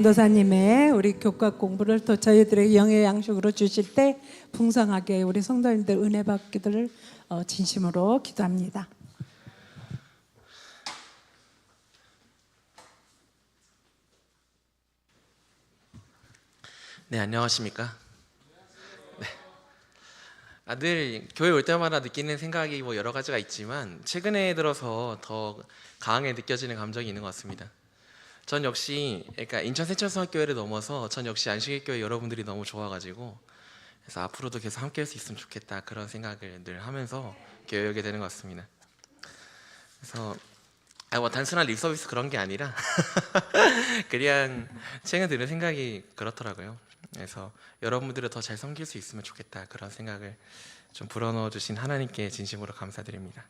전도사님의 우리 교과 공부를 또 저희들에게 영의 양식으로 주실 때 풍성하게 우리 성도님들 은혜 받기를 진심으로 기도합니다. 네, 안녕하십니까? 네. 늘 교회 올 때마다 느끼는 생각이 뭐 여러 가지가 있지만 최근에 들어서 더 강하게 느껴지는 감정이 있는 것 같습니다. 전 역시 그러니까 인천 세천성학교회를 넘어서 전 역시 안식일교회 여러분들이 너무 좋아가지고 그래서 앞으로도 계속 함께할 수 있으면 좋겠다 그런 생각을 늘 하면서 교회 오게 되는 것 같습니다. 그래서 뭐 단순한 립 서비스 그런 게 아니라 그냥 최근 드는 생각이 그렇더라고요. 그래서 여러분들을 더 잘 섬길 수 있으면 좋겠다 그런 생각을 좀 불어넣어 주신 하나님께 진심으로 감사드립니다.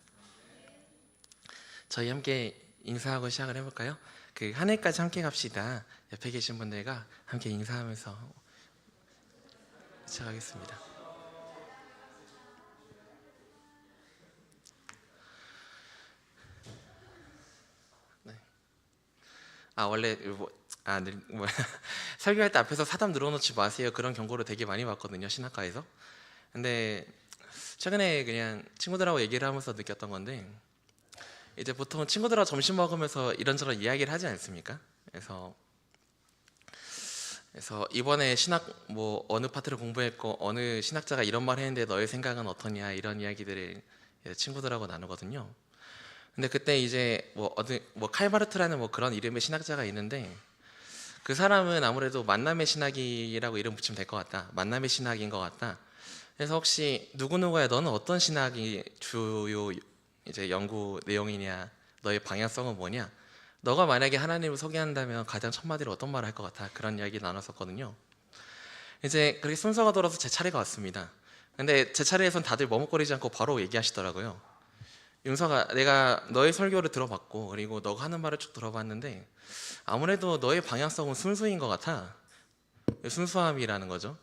저희 함께 인사하고 시작을 해볼까요? 그 한 해까지 함께 갑시다. 옆에 계신 분들과 함께 인사하면서 시작하겠습니다. 네. 원래 설교할 때 앞에서 사담 늘어놓지 마세요 그런 경고를 되게 많이 받거든요, 신학과에서. 근데 최근에 그냥 친구들하고 얘기를 하면서 느꼈던 건데, 이제 보통 친구들하고 점심 먹으면서 이런저런 이야기를 하지 않습니까? 그래서 이번에 신학 뭐 어느 파트를 공부했고 어느 신학자가 이런 말 했는데 너의 생각은 어떠냐 이런 이야기들을 친구들하고 나누거든요. 근데 그때 이제 뭐 칼마르트라는 뭐 그런 이름의 신학자가 있는데, 그 사람은 아무래도 만남의 신학이라고 이름 붙이면 될 것 같다. 만남의 신학인 것 같다. 그래서 혹시 누구누구야 너는 어떤 신학이 주요 이제 연구 내용이냐, 너의 방향성은 뭐냐, 너가 만약에 하나님을 소개한다면 가장 첫 마디로 어떤 말을 할 것 같아, 그런 이야기 나눴었거든요. 이제 그렇게 순서가 돌아서 제 차례가 왔습니다. 근데 제 차례에선 다들 머뭇거리지 않고 바로 얘기하시더라고요. 윤서가, 내가 너의 설교를 들어봤고 그리고 너가 하는 말을 쭉 들어봤는데 아무래도 너의 방향성은 순수인 것 같아. 순수함이라는 거죠.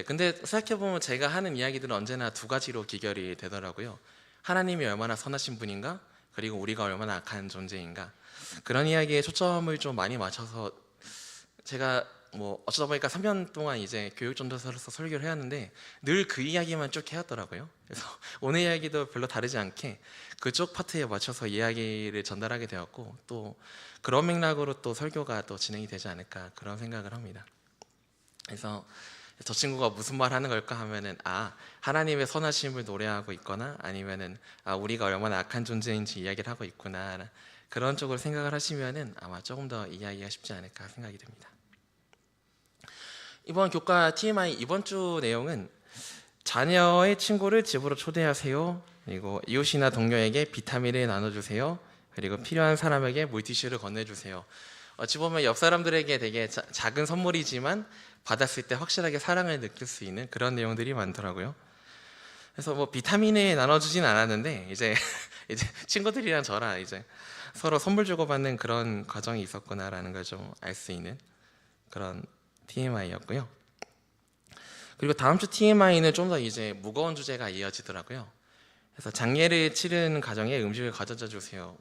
근데 생각해보면 제가 하는 이야기들은 언제나 두 가지로 기결이 되더라고요. 하나님이 얼마나 선하신 분인가, 그리고 우리가 얼마나 악한 존재인가, 그런 이야기에 초점을 좀 많이 맞춰서 제가 뭐 어쩌다 보니까 3년 동안 이제 교육전도사로서 설교를 해왔는데 늘 그 이야기만 쭉 해왔더라고요. 그래서 오늘 이야기도 별로 다르지 않게 그쪽 파트에 맞춰서 이야기를 전달하게 되었고, 또 그런 맥락으로 또 설교가 또 진행이 되지 않을까 그런 생각을 합니다. 그래서 저 친구가 무슨 말 하는 걸까 하면은 하나님의 선하심을 노래하고 있거나 아니면은 우리가 얼마나 악한 존재인지 이야기를 하고 있구나, 그런 쪽으로 생각을 하시면은 아마 조금 더 이해하기가 쉽지 않을까 생각이 듭니다. 이번 교과 TMI 이번 주 내용은 자녀의 친구를 집으로 초대하세요, 그리고 이웃이나 동료에게 비타민을 나눠주세요, 그리고 필요한 사람에게 물티슈를 건네주세요. 어찌 보면 옆 사람들에게 되게 작은 선물이지만 받았을 때 확실하게 사랑을 느낄 수 있는 그런 내용들이 많더라고요. 그래서 뭐 비타민을 나눠주진 않았는데 이제 친구들이랑 저랑 이제 서로 선물 주고받는 그런 과정이 있었구나라는 걸 좀 알 수 있는 그런 TMI였고요. 그리고 다음 주 TMI는 좀 더 이제 무거운 주제가 이어지더라고요. 그래서 장례를 치르는 가정에 음식을 가져다 주세요.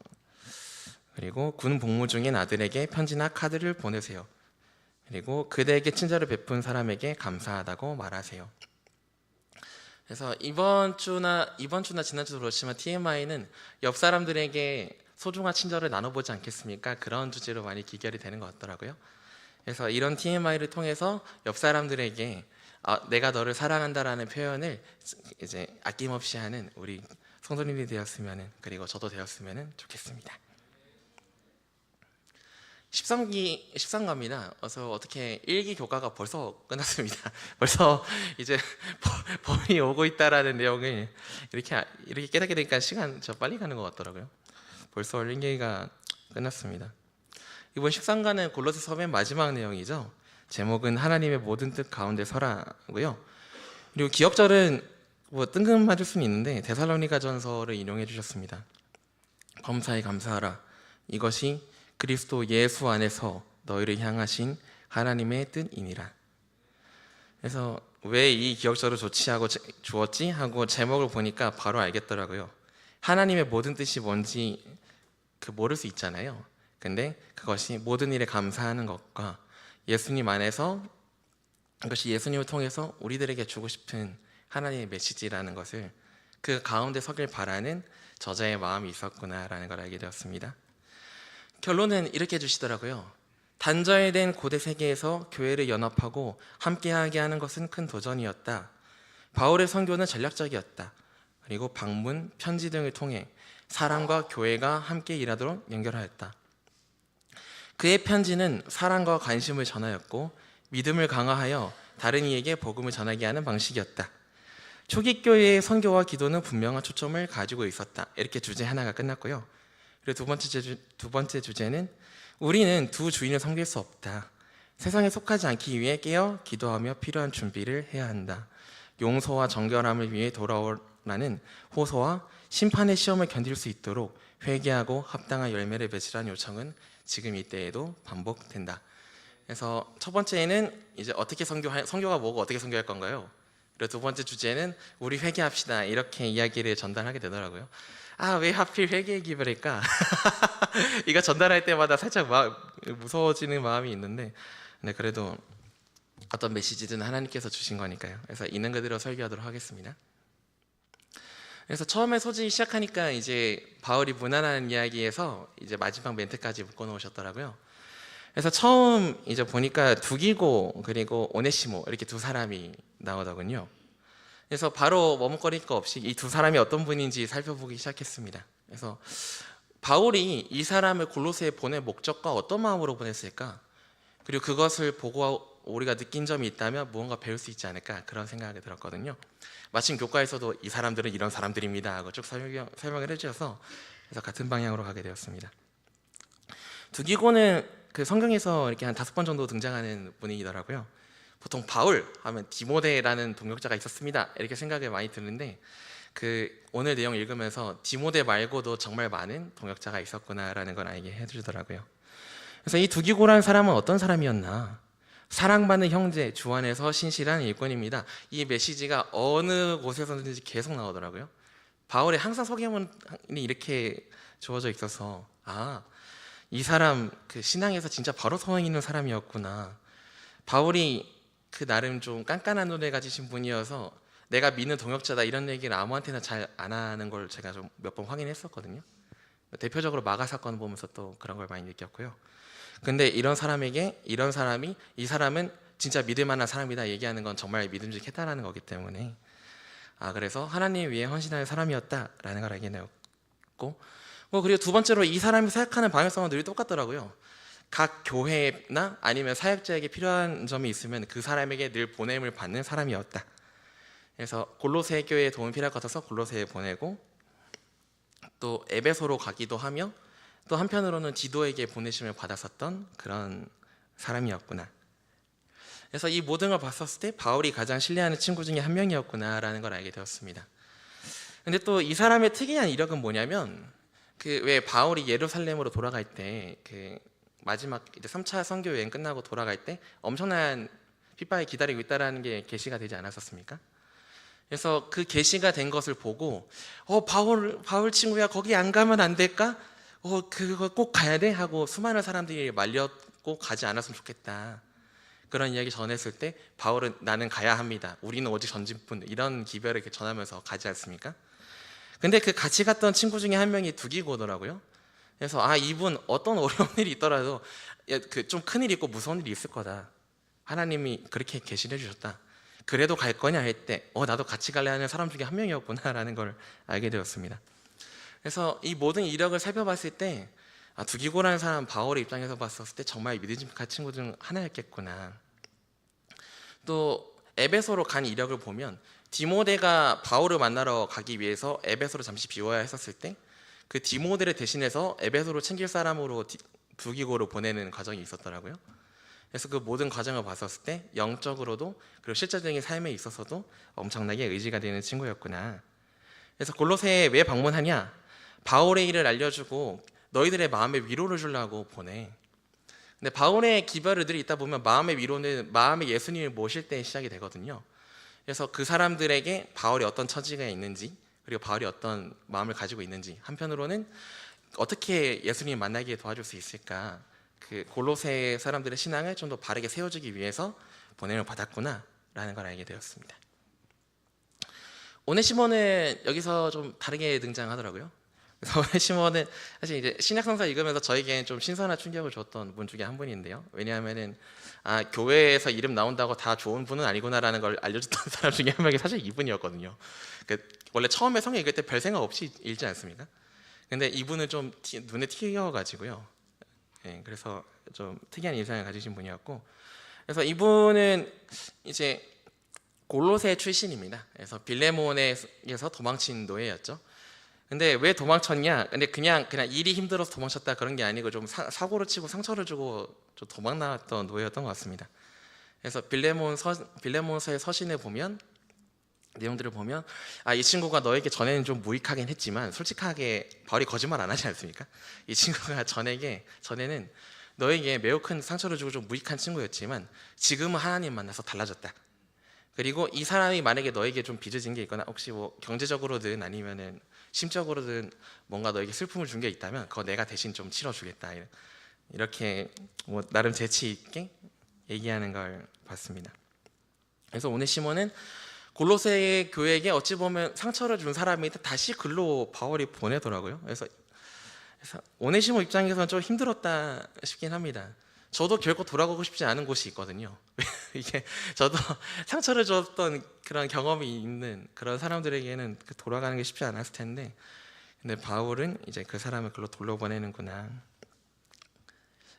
그리고 군 복무 중인 아들에게 편지나 카드를 보내세요. 그리고 그대에게 친절을 베푼 사람에게 감사하다고 말하세요. 그래서 이번 주나 지난주도 그렇지만 TMI는 옆 사람들에게 소중한 친절을 나눠보지 않겠습니까? 그런 주제로 많이 기결이 되는 것 같더라고요. 그래서 이런 TMI를 통해서 옆 사람들에게 내가 너를 사랑한다라는 표현을 이제 아낌없이 하는 우리 성도님이 되었으면은, 그리고 저도 되었으면은 좋겠습니다. 13과입니다. 그래서 어떻게 1기 교과가 벌써 끝났습니다. 벌써 이제 범이 오고 있다라는 내용을 이렇게 깨닫게 되니까 시간 저 빨리 가는 것 같더라고요. 벌써 1기가 끝났습니다. 이번 13과는 골로새서 맨 마지막 내용이죠. 제목은 하나님의 모든 뜻 가운데 서라고요. 그리고 기억절은 뭐 뜬금맞을 수는 있는데 데살로니가전서를 인용해 주셨습니다. 범사에 감사하라. 이것이 그리스도 예수 안에서 너희를 향하신 하나님의 뜻이니라. 그래서 왜 이 기억절을 주었지 하고 제목을 보니까 바로 알겠더라고요. 하나님의 모든 뜻이 뭔지 모를 수 있잖아요. 근데 그것이 모든 일에 감사하는 것과 예수님 안에서 그것이 예수님을 통해서 우리들에게 주고 싶은 하나님의 메시지라는 것을 그 가운데 서길 바라는 저자의 마음이 있었구나라는 걸 알게 되었습니다. 결론은 이렇게 해주시더라고요. 단절된 고대 세계에서 교회를 연합하고 함께하게 하는 것은 큰 도전이었다. 바울의 선교는 전략적이었다. 그리고 방문, 편지 등을 통해 사랑과 교회가 함께 일하도록 연결하였다. 그의 편지는 사랑과 관심을 전하였고 믿음을 강화하여 다른 이에게 복음을 전하게 하는 방식이었다. 초기 교회의 선교와 기도는 분명한 초점을 가지고 있었다. 이렇게 주제 하나가 끝났고요. 그리고 두 번째 주제는 우리는 두 주인을 섬길 수 없다. 세상에 속하지 않기 위해 깨어 기도하며 필요한 준비를 해야 한다. 용서와 정결함을 위해 돌아오라는 호소와 심판의 시험을 견딜 수 있도록 회개하고 합당한 열매를 맺으라는 요청은 지금 이때에도 반복된다. 그래서 첫 번째는 이제 어떻게 선교가 뭐고 어떻게 선교할 건가요? 그리고 두 번째 주제는 우리 회개합시다 이렇게 이야기를 전달하게 되더라고요. 왜 하필 회개의 기별일까? 이거 전달할 때마다 살짝 무서워지는 마음이 있는데, 네, 그래도 어떤 메시지든 하나님께서 주신 거니까요. 그래서 있는 그대로 설교하도록 하겠습니다. 그래서 처음에 소지 시작하니까 이제 바울이 무난한 이야기에서 이제 마지막 멘트까지 묶어 놓으셨더라고요. 그래서 처음 이제 보니까 두기고 그리고 오네시모 이렇게 두 사람이 나오더군요. 그래서 바로 머뭇거릴 거 없이 이 두 사람이 어떤 분인지 살펴보기 시작했습니다. 그래서 바울이 이 사람을 골로새에 보낼 목적과 어떤 마음으로 보냈을까? 그리고 그것을 보고 우리가 느낀 점이 있다면 무언가 배울 수 있지 않을까? 그런 생각이 들었거든요. 마침 교과에서도 이 사람들은 이런 사람들입니다 하고 쭉 설명을 해주셔서 그래서 같은 방향으로 가게 되었습니다. 두기고는 그 성경에서 이렇게 한 5번 정도 등장하는 분이더라고요. 보통 바울 하면 디모데라는 동역자가 있었습니다 이렇게 생각이 많이 드는데 오늘 내용 읽으면서 디모데 말고도 정말 많은 동역자가 있었구나라는 걸 알게 해주더라고요. 그래서 이 두기고라는 사람은 어떤 사람이었나? 사랑받는 형제, 주 안에서 신실한 일꾼입니다. 이 메시지가 어느 곳에서든지 계속 나오더라고요. 바울의 항상 소개문이 이렇게 주어져 있어서 이 사람 신앙에서 진짜 바로 서 있는 사람이었구나. 바울이 나름 좀 깐깐한 눈을 가지신 분이어서 내가 믿는 동역자다 이런 얘기를 아무한테나 잘 안 하는 걸 제가 좀 몇 번 확인했었거든요. 대표적으로 마가 사건 보면서 또 그런 걸 많이 느꼈고요. 근데 이런 사람이 이 사람은 진짜 믿을 만한 사람이다 얘기하는 건 정말 믿음직했다라는 거기 때문에 그래서 하나님 위해 헌신할 사람이었다라는 걸 알게 되었고 그리고 두 번째로 이 사람이 생각하는 방향성은 늘 똑같더라고요. 각 교회나 아니면 사역자에게 필요한 점이 있으면 그 사람에게 늘 보냄을 받는 사람이었다. 그래서 골로새 교회에 도움이 필요할 것 같아서 골로새에 보내고 또 에베소로 가기도 하며 또 한편으로는 디도에게 보내심을 받았었던 그런 사람이었구나. 그래서 이 모든 걸 봤었을 때 바울이 가장 신뢰하는 친구 중에 한 명이었구나라는 걸 알게 되었습니다. 근데 또 이 사람의 특이한 이력은 뭐냐면 왜 바울이 예루살렘으로 돌아갈 때 마지막 이제 3차 선교 여행 끝나고 돌아갈 때 엄청난 핍박이 기다리고 있다라는 게 계시가 되지 않았었습니까? 그래서 그 계시가 된 것을 보고 바울 친구야 거기 안 가면 안 될까? 그거 꼭 가야 돼? 하고 수많은 사람들이 말렸고 가지 않았으면 좋겠다. 그런 이야기 전했을 때 바울은 나는 가야 합니다. 우리는 오직 전진뿐 이런 기별을 이렇게 전하면서 가지 않습니까? 근데 그 같이 갔던 친구 중에 한 명이 두기고더라고요. 그래서 이분 어떤 어려운 일이 있더라도 좀 큰일이 있고 무서운 일이 있을 거다. 하나님이 그렇게 계시를 해주셨다. 그래도 갈 거냐 할 때 나도 같이 갈래 하는 사람 중에 한 명이었구나라는 걸 알게 되었습니다. 그래서 이 모든 이력을 살펴봤을 때 두기고라는 사람 바울의 입장에서 봤었을 때 정말 믿음직한 친구 중 하나였겠구나. 또 에베소로 간 이력을 보면 디모데가 바울을 만나러 가기 위해서 에베소로 잠시 비워야 했었을 때 그 디모데를 대신해서 에베소로 챙길 사람으로 두기고로 보내는 과정이 있었더라고요. 그래서 그 모든 과정을 봤었을 때 영적으로도 그리고 실제적인 삶에 있어서도 엄청나게 의지가 되는 친구였구나. 그래서 골로새에 왜 방문하냐? 바울의 일을 알려주고 너희들의 마음에 위로를 주려고 보내. 근데 바울의 기별들이 있다 보면 마음의 위로는 마음의 예수님을 모실 때 시작이 되거든요. 그래서 그 사람들에게 바울이 어떤 처지가 있는지 그리고 바울이 어떤 마음을 가지고 있는지 한편으로는 어떻게 예수님 만나게 도와줄 수 있을까? 그 골로새 사람들의 신앙을 좀 더 바르게 세워주기 위해서 보냄을 받았구나라는 걸 알게 되었습니다. 오네시모는 여기서 좀 다르게 등장하더라고요. 그래서 오네시모는 사실 이제 신약 성서 읽으면서 저에겐 좀 신선한 충격을 줬던 분 중에 한 분인데요. 왜냐하면은 교회에서 이름 나온다고 다 좋은 분은 아니구나라는 걸 알려줬던 사람 중에 한 명이 사실 이분이었거든요. 원래 처음에 성경 읽을 때 별 생각 없이 읽지 않습니까? 근데 이분은 좀 눈에 튀어가지고요. 네, 그래서 좀 특이한 인상을 가지신 분이었고, 그래서 이분은 이제 골로새 출신입니다. 그래서 빌레몬에서 도망친 노예였죠. 근데 왜 도망쳤냐? 근데 그냥 일이 힘들어서 도망쳤다 그런 게 아니고 좀 사고를 치고 상처를 주고 좀 도망 나왔던 노예였던 것 같습니다. 그래서 빌레몬서의 서신에 보면 내용들을 보면 이 친구가 너에게 전에는 좀 무익하긴 했지만 솔직하게 바울이 거짓말 안 하지 않습니까? 이 친구가 전에는 너에게 매우 큰 상처를 주고 좀 무익한 친구였지만 지금은 하나님 만나서 달라졌다. 그리고 이 사람이 만약에 너에게 좀 빚을 진 게 있거나 혹시 뭐 경제적으로든 아니면은 심적으로든 뭔가 너에게 슬픔을 준 게 있다면 그거 내가 대신 좀 치러주겠다. 이렇게 뭐 나름 재치 있게 얘기하는 걸 봤습니다. 그래서 오네시모는 골로새 교회에게 어찌 보면 상처를 준 사람이 다시 글로 바울이 보내더라고요. 그래서 오네시모 입장에서는 좀 힘들었다 싶긴 합니다. 저도 결코 돌아가고 싶지 않은 곳이 있거든요. 이게 저도 상처를 줬던 그런 경험이 있는 그런 사람들에게는 돌아가는 게 쉽지 않았을 텐데, 근데 바울은 이제 그 사람을 글로 돌려보내는구나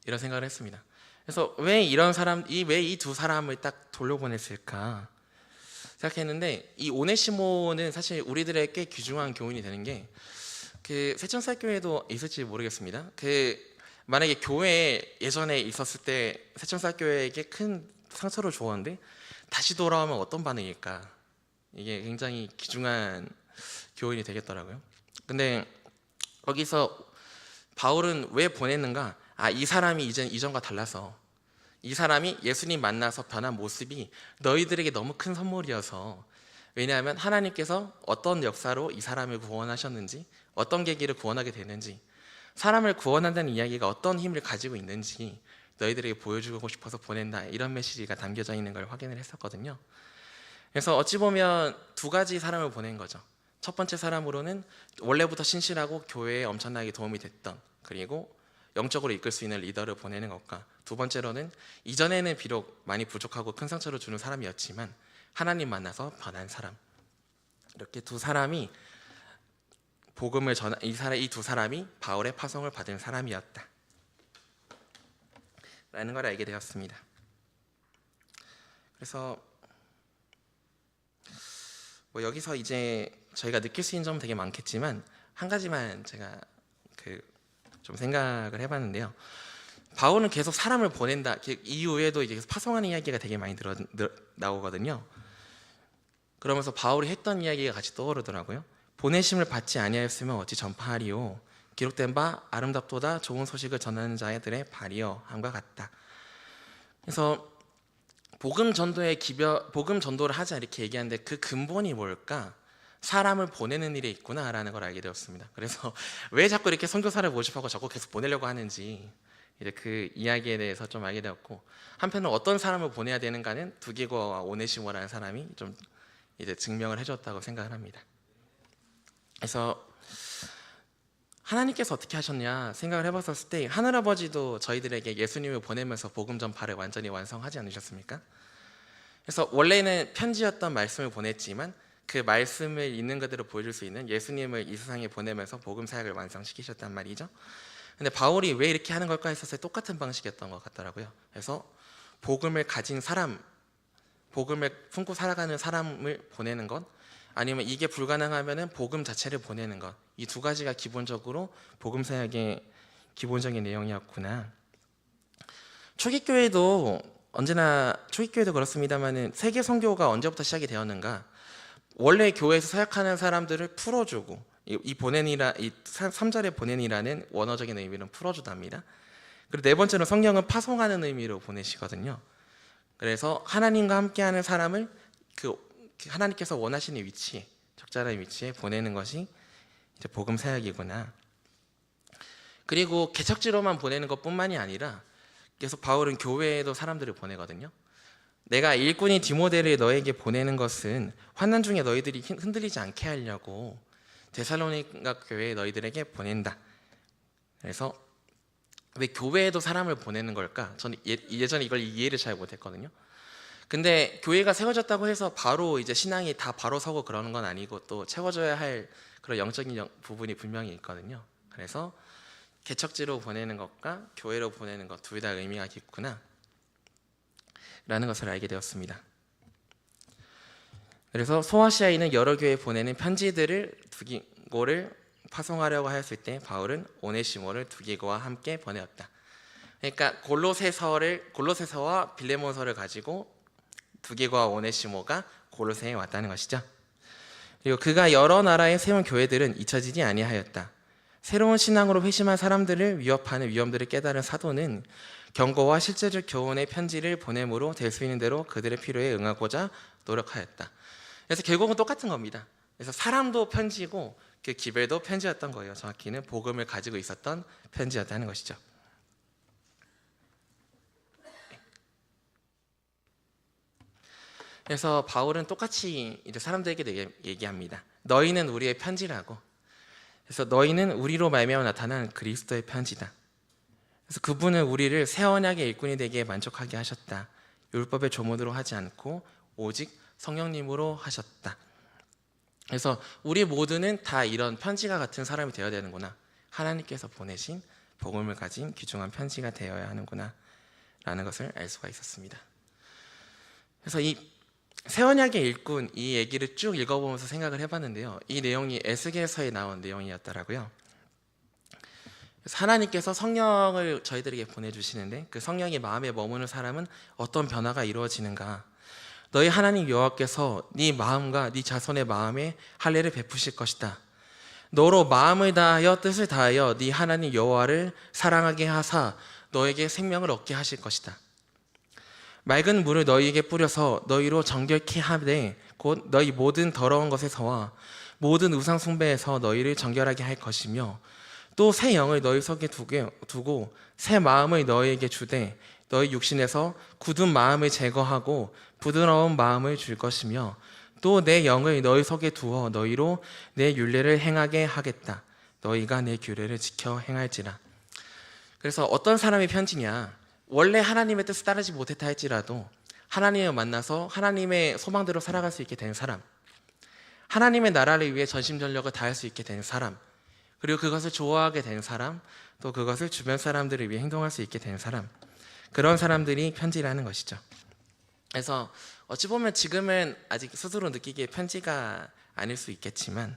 이런 생각을 했습니다. 그래서 왜 이 두 사람을 딱 돌려보냈을까 생각했는데, 이 오네시모는 사실 우리들의 꽤 귀중한 교훈이 되는 게, 그 세천살교회도 있을지 모르겠습니다. 만약에 교회에 예전에 있었을 때 세천살교회에게 큰 상처를 주었는데 다시 돌아오면 어떤 반응일까? 이게 굉장히 귀중한 교훈이 되겠더라고요. 근데 거기서 바울은 왜 보냈는가? 이 사람이 이전과 달라서, 이 사람이 예수님 만나서 변한 모습이 너희들에게 너무 큰 선물이어서, 왜냐하면 하나님께서 어떤 역사로 이 사람을 구원하셨는지, 어떤 계기를 구원하게 됐는지, 사람을 구원한다는 이야기가 어떤 힘을 가지고 있는지 너희들에게 보여주고 싶어서 보낸다, 이런 메시지가 담겨져 있는 걸 확인을 했었거든요. 그래서 어찌 보면 두 가지 사람을 보낸 거죠. 첫 번째 사람으로는 원래부터 신실하고 교회에 엄청나게 도움이 됐던, 그리고 영적으로 이끌 수 있는 리더를 보내는 것과, 두 번째로는 이전에는 비록 많이 부족하고 큰 상처를 주는 사람이었지만 하나님 만나서 변한 사람, 이렇게 두 사람이 복음을 이 두 사람이 바울의 파송을 받은 사람이었다 라는 걸 알게 되었습니다. 그래서 뭐 여기서 이제 저희가 느낄 수 있는 점은 되게 많겠지만 한 가지만 제가 좀 생각을 해봤는데요. 바울은 계속 사람을 보낸다, 이후에도 이제 파송하는 이야기가 되게 많이 나오거든요. 그러면서 바울이 했던 이야기가 같이 떠오르더라고요. 보내심을 받지 아니하였으면 어찌 전파하리요? 기록된 바 아름답도다 좋은 소식을 전하는 자들의 발이여 함과 같다. 그래서 복음 전도를 하자 이렇게 얘기하는데 그 근본이 뭘까? 사람을 보내는 일에 있구나라는 걸 알게 되었습니다. 그래서 왜 자꾸 이렇게 선교사를 모집하고 자꾸 계속 보내려고 하는지 이제 그 이야기에 대해서 좀 알게 되었고, 한편으로 어떤 사람을 보내야 되는가는 두기고와 오네시모라는 사람이 좀 이제 증명을 해줬다고 생각을 합니다. 그래서 하나님께서 어떻게 하셨냐 생각을 해봤을 때, 하늘아버지도 저희들에게 예수님을 보내면서 복음 전파를 완전히 완성하지 않으셨습니까? 그래서 원래는 편지였던 말씀을 보냈지만 그 말씀을 있는 그대로 보여줄 수 있는 예수님을 이 세상에 보내면서 복음 사역을 완성시키셨단 말이죠. 근데 바울이 왜 이렇게 하는 걸까 했었을 때 똑같은 방식이었던 것 같더라고요. 그래서 복음을 가진 사람, 복음을 품고 살아가는 사람을 보내는 것, 아니면 이게 불가능하면은 복음 자체를 보내는 것, 이 두 가지가 기본적으로 복음 사역의 기본적인 내용이었구나. 초기교회도 그렇습니다만은 세계 선교가 언제부터 시작이 되었는가? 원래 교회에서 사역하는 사람들을 풀어주고, 이 3절의 보낸이라는 원어적인 의미는 풀어주답니다. 그리고 네 번째는 성령은 파송하는 의미로 보내시거든요. 그래서 하나님과 함께하는 사람을 하나님께서 원하시는 위치에, 적절한 위치에 보내는 것이 이제 복음 사역이구나. 그리고 개척지로만 보내는 것뿐만이 아니라 계속 바울은 교회에도 사람들을 보내거든요. 내가 일꾼이 디모데를 너에게 보내는 것은 환난 중에 너희들이 흔들리지 않게 하려고 데살로니가 교회에 너희들에게 보낸다. 그래서 왜 교회에도 사람을 보내는 걸까? 저는 예전에 이걸 이해를 잘 못했거든요. 근데 교회가 세워졌다고 해서 바로 이제 신앙이 다 바로 서고 그러는 건 아니고 또 채워져야 할 그런 영적인 부분이 분명히 있거든요. 그래서 개척지로 보내는 것과 교회로 보내는 것 둘 다 의미가 깊구나 라는 것을 알게 되었습니다. 그래서 소아시아에 여러 교회에 보내는 편지들을 두기고를 파송하려고 하였을 때 바울은 오네시모를 두기고와 함께 보내었다. 그러니까 골로새서와 빌레몬서를 가지고 두기고와 오네시모가 골로새에 왔다는 것이죠. 그리고 그가 여러 나라에 세운 교회들은 잊혀지지 아니하였다. 새로운 신앙으로 회심한 사람들을 위협하는 위험들을 깨달은 사도는 경고와 실제적 교훈의 편지를 보냄으로 될 수 있는 대로 그들의 필요에 응하고자 노력하였다. 그래서 결국은 똑같은 겁니다. 그래서 사람도 편지고 그 기별도 편지였던 거예요. 정확히는 복음을 가지고 있었던 편지였다는 것이죠. 그래서 바울은 똑같이 이제 사람들에게 얘기합니다. 너희는 우리의 편지라고. 그래서 너희는 우리로 말미암아 나타난 그리스도의 편지다. 그래서 그분은 우리를 새 언약의 일꾼이 되기에 만족하게 하셨다. 율법의 조문으로 하지 않고 오직 성령님으로 하셨다. 그래서 우리 모두는 다 이런 편지가 같은 사람이 되어야 되는구나. 하나님께서 보내신 복음을 가진 귀중한 편지가 되어야 하는구나 라는 것을 알 수가 있었습니다. 그래서 이 새 언약의 일꾼 이 얘기를 쭉 읽어보면서 생각을 해봤는데요. 이 내용이 에스겔서에 나온 내용이었더라고요. 그래서 하나님께서 성령을 저희들에게 보내주시는데 그 성령이 마음에 머무는 사람은 어떤 변화가 이루어지는가. 너희 하나님 여호와께서 네 마음과 네 자손의 마음에 할례를 베푸실 것이다. 너로 마음을 다하여 뜻을 다하여 네 하나님 여호와를 사랑하게 하사 너에게 생명을 얻게 하실 것이다. 맑은 물을 너희에게 뿌려서 너희로 정결케 하되 곧 너희 모든 더러운 것에서와 모든 우상 숭배에서 너희를 정결하게 할 것이며 또 새 영을 너희 속에 두고 새 마음을 너희에게 주되 너희 육신에서 굳은 마음을 제거하고 부드러운 마음을 줄 것이며 또 내 영을 너희 속에 두어 너희로 내 율례를 행하게 하겠다. 너희가 내 규례를 지켜 행할지라. 그래서 어떤 사람의 편지냐? 원래 하나님의 뜻을 따르지 못했다 할지라도 하나님을 만나서 하나님의 소망대로 살아갈 수 있게 된 사람, 하나님의 나라를 위해 전심전력을 다할 수 있게 된 사람, 그리고 그것을 좋아하게 된 사람, 또 그것을 주변 사람들을 위해 행동할 수 있게 된 사람, 그런 사람들이 편지라는 것이죠. 그래서 어찌 보면 지금은 아직 스스로 느끼기에 편지가 아닐 수 있겠지만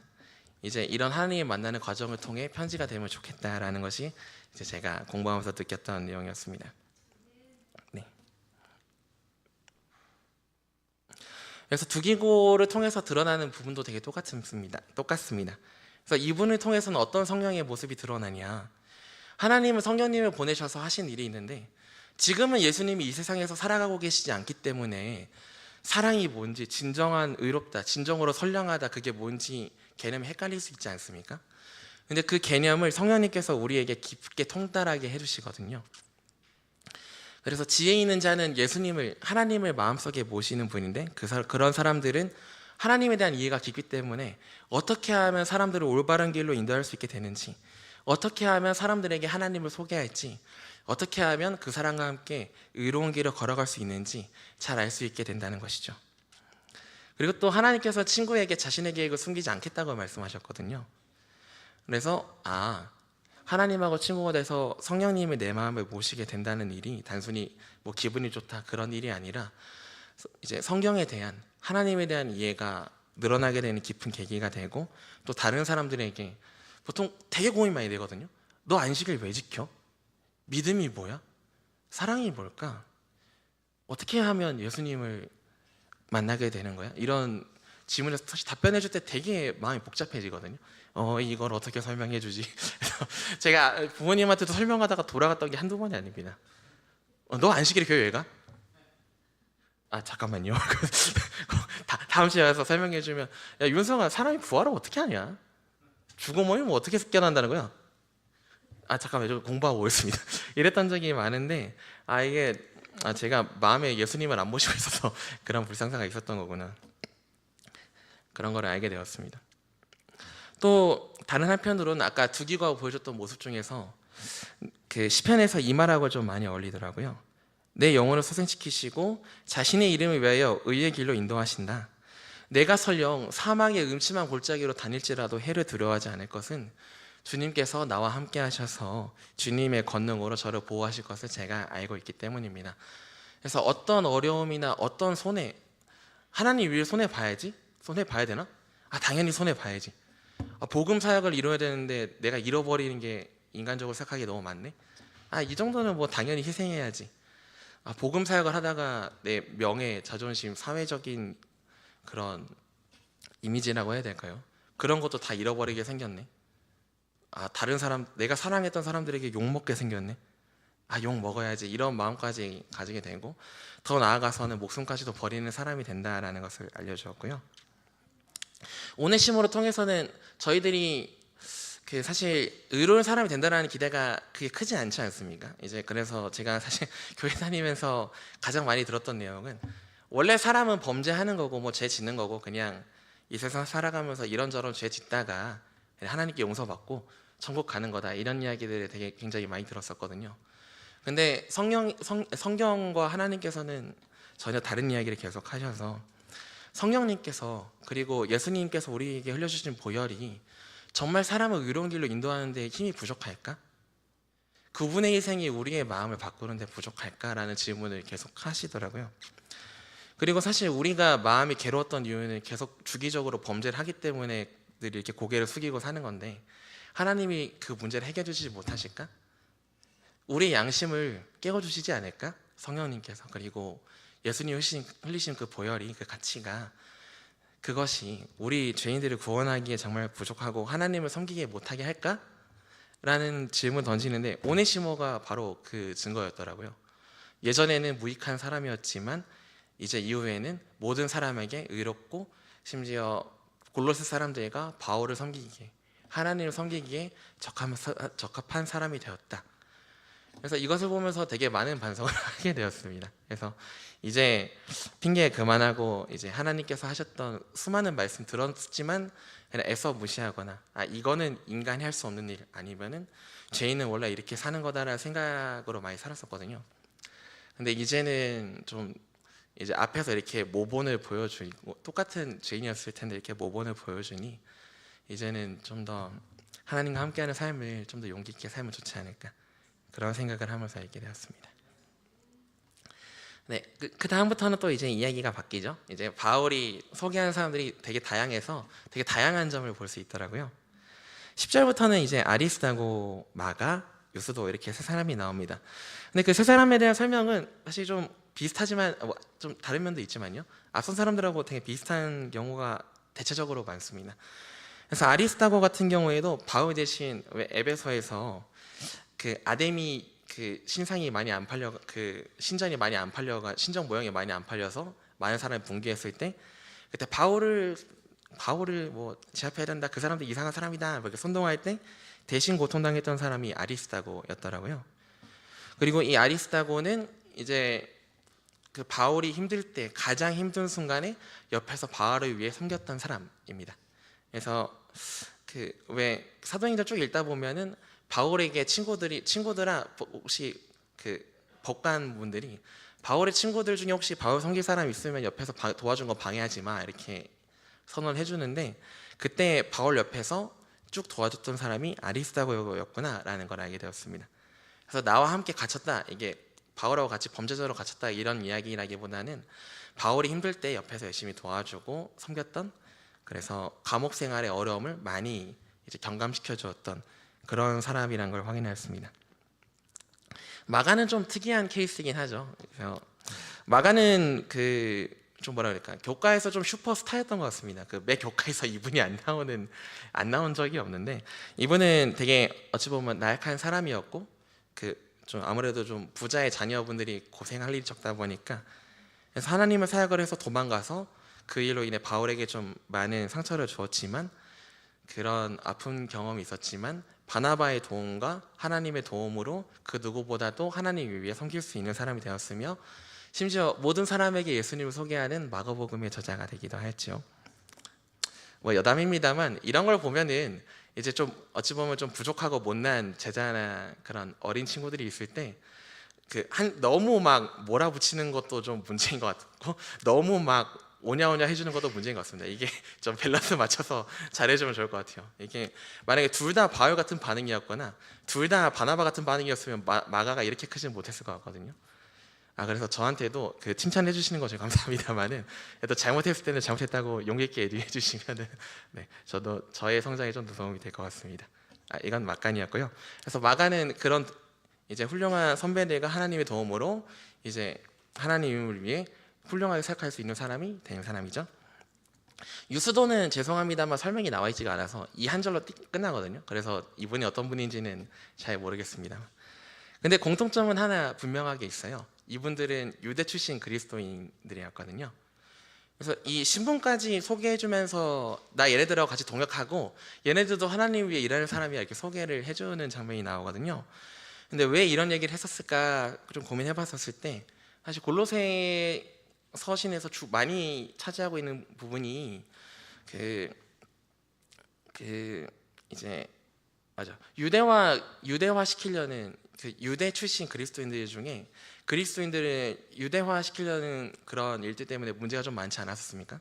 이제 이런 하나님을 만나는 과정을 통해 편지가 되면 좋겠다라는 것이 이제 제가 공부하면서 느꼈던 내용이었습니다. 네. 그래서 두기고를 통해서 드러나는 부분도 되게 똑같습니다. 그래서 이분을 통해서는 어떤 성령의 모습이 드러나냐? 하나님은 성령님을 보내셔서 하신 일이 있는데 지금은 예수님이 이 세상에서 살아가고 계시지 않기 때문에 사랑이 뭔지, 진정한 의롭다, 진정으로 선량하다, 그게 뭔지 개념이 헷갈릴 수 있지 않습니까? 근데 그 개념을 성령님께서 우리에게 깊게 통달하게 해주시거든요. 그래서 지혜 있는 자는 예수님을, 하나님을 마음속에 모시는 분인데 그런 사람들은 하나님에 대한 이해가 깊기 때문에 어떻게 하면 사람들을 올바른 길로 인도할 수 있게 되는지, 어떻게 하면 사람들에게 하나님을 소개할지, 어떻게 하면 그 사람과 함께 의로운 길을 걸어갈 수 있는지 잘 알 수 있게 된다는 것이죠. 그리고 또 하나님께서 친구에게 자신의 계획을 숨기지 않겠다고 말씀하셨거든요. 그래서 하나님하고 친구가 돼서 성령님이 내 마음을 모시게 된다는 일이 단순히 뭐 기분이 좋다 그런 일이 아니라 이제 성경에 대한, 하나님에 대한 이해가 늘어나게 되는 깊은 계기가 되고, 또 다른 사람들에게 보통 되게 고민 많이 되거든요. 너 안식일 왜 지켜? 믿음이 뭐야? 사랑이 뭘까? 어떻게 하면 예수님을 만나게 되는 거야? 이런 질문에 사실 답변해 줄 때 되게 마음이 복잡해지거든요. 이걸 어떻게 설명해 주지? 제가 부모님한테도 설명하다가 돌아갔던 게 한두 번이 아닙니다. 너 안식일에 교회 왜 가? 잠깐만요. 다음 시간에 와서 설명해 주면, 야 윤성아, 사람이 부활을 어떻게 하냐? 죽어 모이면 어떻게 깨어난다는 거야? 잠깐만요. 좀 공부하고 오겠습니다. 이랬던 적이 많은데 이게 제가 마음에 예수님을 안 모시고 있어서 그런 불상사가 있었던 거구나. 그런 걸 알게 되었습니다. 또 다른 한편으로는 아까 두기가 보여줬던 모습 중에서 그 시편에서 이 말하고 좀 많이 어울리더라고요. 내 영혼을 소생시키시고 자신의 이름을 위하여 의의 길로 인도하신다. 내가 설령 사망의 음침한 골짜기로 다닐지라도 해를 두려워하지 않을 것은 주님께서 나와 함께 하셔서 주님의 권능으로 저를 보호하실 것을 제가 알고 있기 때문입니다. 그래서 어떤 어려움이나 어떤 손해, 하나님 위해 손해 봐야지? 손해 봐야 되나? 당연히 손해 봐야지. 복음 사역을 이뤄야 되는데 내가 잃어버리는 게 인간적으로 생각하기 너무 많네. 이 정도는 뭐 당연히 희생해야지. 복음 사역을 하다가 내 명예, 자존심, 사회적인 그런 이미지라고 해야 될까요? 그런 것도 다 잃어버리게 생겼네. 다른 사람, 내가 사랑했던 사람들에게 욕먹게 생겼네. 욕 먹어야지, 이런 마음까지 가지게 되고, 더 나아가서는 목숨까지도 버리는 사람이 된다라는 것을 알려주었고요. 오네시모를 통해서는 저희들이 사실 의로운 사람이 된다는 기대가 그게 크지 않지 않습니까? 이제 그래서 제가 사실 교회 다니면서 가장 많이 들었던 내용은, 원래 사람은 범죄하는 거고 뭐 죄 짓는 거고 그냥 이 세상 살아가면서 이런저런 죄 짓다가 하나님께 용서받고 천국 가는 거다, 이런 이야기들을 되게 굉장히 많이 들었었거든요. 근데 성경과 하나님께서는 전혀 다른 이야기를 계속 하셔서, 성령님께서 그리고 예수님께서 우리에게 흘려주신 보혈이 정말 사람을 의로운 길로 인도하는 데 힘이 부족할까? 그분의 희생이 우리의 마음을 바꾸는 데 부족할까라는 질문을 계속 하시더라고요. 그리고 사실 우리가 마음이 괴로웠던 이유는 계속 주기적으로 범죄를 하기 때문에 늘 이렇게 고개를 숙이고 사는 건데, 하나님이 그 문제를 해결해 주시지 못하실까? 우리의 양심을 깨워주시지 않을까? 성령님께서. 그리고 예수님 흘리신 그 보혈이, 그 가치가, 그것이 우리 죄인들을 구원하기에 정말 부족하고 하나님을 섬기게 못하게 할까? 라는 질문 던지는데, 오네시모가 바로 그 증거였더라고요. 예전에는 무익한 사람이었지만 이제 이후에는 모든 사람에게 의롭고, 심지어 골로새 사람들과 바울을 섬기기에, 하나님을 섬기기에 적합한 사람이 되었다. 그래서 이것을 보면서 되게 많은 반성을 하게 되었습니다. 그래서 이제 핑계 그만하고, 이제 하나님께서 하셨던 수많은 말씀 들었지만 그냥 애써 무시하거나 이거는 인간이 할 수 없는 일, 아니면은 죄인은 원래 이렇게 사는 거다라는 생각으로 많이 살았었거든요. 근데 이제는 좀 이제 앞에서 이렇게 모본을 보여주고, 똑같은 죄인이었을 텐데 이렇게 모본을 보여주니 이제는 좀 더 하나님과 함께하는 삶을 좀 더 용기 있게 살면 좋지 않을까, 그런 생각을 하면서 알게 되었습니다. 네, 그 다음부터는 또 이제 이야기가 바뀌죠. 이제 바울이 소개하는 사람들이 되게 다양해서 되게 다양한 점을 볼 수 있더라고요. 10절부터는 이제 아리스다고, 마가, 유스도 이렇게 세 사람이 나옵니다. 근데 그 세 사람에 대한 설명은 사실 좀 비슷하지만 좀 다른 면도 있지만요, 앞선 사람들하고 되게 비슷한 경우가 대체적으로 많습니다. 그래서 아리스다고 같은 경우에도 바울 대신 왜 에베소에서 그 아데미 그 신상이 많이 안 팔려, 그 신전이 많이 안 팔려가, 신전 모형이 많이 안 팔려서 많은 사람이 붕괴했을 때, 그때 바울을 뭐 제압해야 된다, 그 사람도 이상한 사람이다, 이렇게 선동할 때 대신 고통당했던 사람이 아리스다고였더라고요. 그리고 이 아리스다고는 이제 그 바울이 힘들 때, 가장 힘든 순간에 옆에서 바울을 위해 섬겼던 사람입니다. 그래서 그 왜 사도행전 쭉 읽다 보면은 바울에게 친구들아, 혹시 그 법관 분들이 바울의 친구들 중에 혹시 바울 섬길 사람 있으면 옆에서 도와준 거 방해하지 마, 이렇게 선언을 해주는데, 그때 바울 옆에서 쭉 도와줬던 사람이 아리스다고였구나라는 걸 알게 되었습니다. 그래서 나와 함께 갇혔다, 이게 바울하고 같이 범죄자로 갇혔다, 이런 이야기라기보다는 바울이 힘들 때 옆에서 열심히 도와주고 섬겼던, 그래서 감옥 생활의 어려움을 많이 이제 경감시켜 주었던 그런 사람이란 걸 확인했습니다. 마가는 좀 특이한 케이스이긴 하죠. 그래서 마가는 그 좀 뭐라 그럴까, 교과에서 좀 슈퍼스타였던 것 같습니다. 그 매 교과에서 이분이 안 나온 적이 없는데, 이분은 되게 어찌 보면 나약한 사람이었고, 그 좀 아무래도 좀 부자의 자녀분들이 고생할 일이 적다 보니까, 그래서 하나님을 사역을 해서 도망가서 그 일로 인해 바울에게 좀 많은 상처를 주었지만, 그런 아픈 경험이 있었지만 바나바의 도움과 하나님의 도움으로 그 누구보다도 하나님 위해 섬길 수 있는 사람이 되었으며 심지어 모든 사람에게 예수님을 소개하는 마가복음의 저자가 되기도 하였죠. 뭐 여담입니다만 이런 걸 보면은 이제 좀 어찌 보면 좀 부족하고 못난 제자나 그런 어린 친구들이 있을 때 너무 막 몰아붙이는 것도 좀 문제인 것 같고 너무 막 오냐오냐 해주는 것도 문제인 것 같습니다. 이게 좀 밸런스 맞춰서 잘해주면 좋을 것 같아요. 이게 만약에 둘 다 바울 같은 반응이었거나 둘 다 바나바 같은 반응이었으면 마가가 이렇게 크지는 못했을 것 같거든요. 그래서 저한테도 칭찬해 주시는 거 감사합니다만은 또 잘못했을 때는 잘못했다고 용기 있게 얘기해 주시면은 네, 저도 저의 성장에 좀 도움이 될 것 같습니다. 이건 막간이었고요. 그래서 마가는 그런 이제 훌륭한 선배들과 하나님의 도움으로 이제 하나님을 위해 훌륭하게 생각할 수 있는 사람이 된 사람이죠. 유스도는 죄송합니다만 설명이 나와 있지가 않아서 이 한 절로 끝나거든요. 그래서 이분이 어떤 분인지는 잘 모르겠습니다. 근데 공통점은 하나 분명하게 있어요. 이분들은 유대 출신 그리스도인들이었거든요. 그래서 이 신분까지 소개해주면서 나 얘네들하고 같이 동역하고 얘네들도 하나님 위해 일하는 사람이야 이렇게 소개를 해주는 장면이 나오거든요. 근데 왜 이런 얘기를 했었을까 좀 고민해봤었을 때 사실 골로새 서신에서 많이 차지하고 있는 부분이 이제 맞아 유대화 시키려는 유대 출신 그리스도인들 중에 그리스도인들을 유대화 시키려는 그런 일들 때문에 문제가 좀 많지 않았습니까?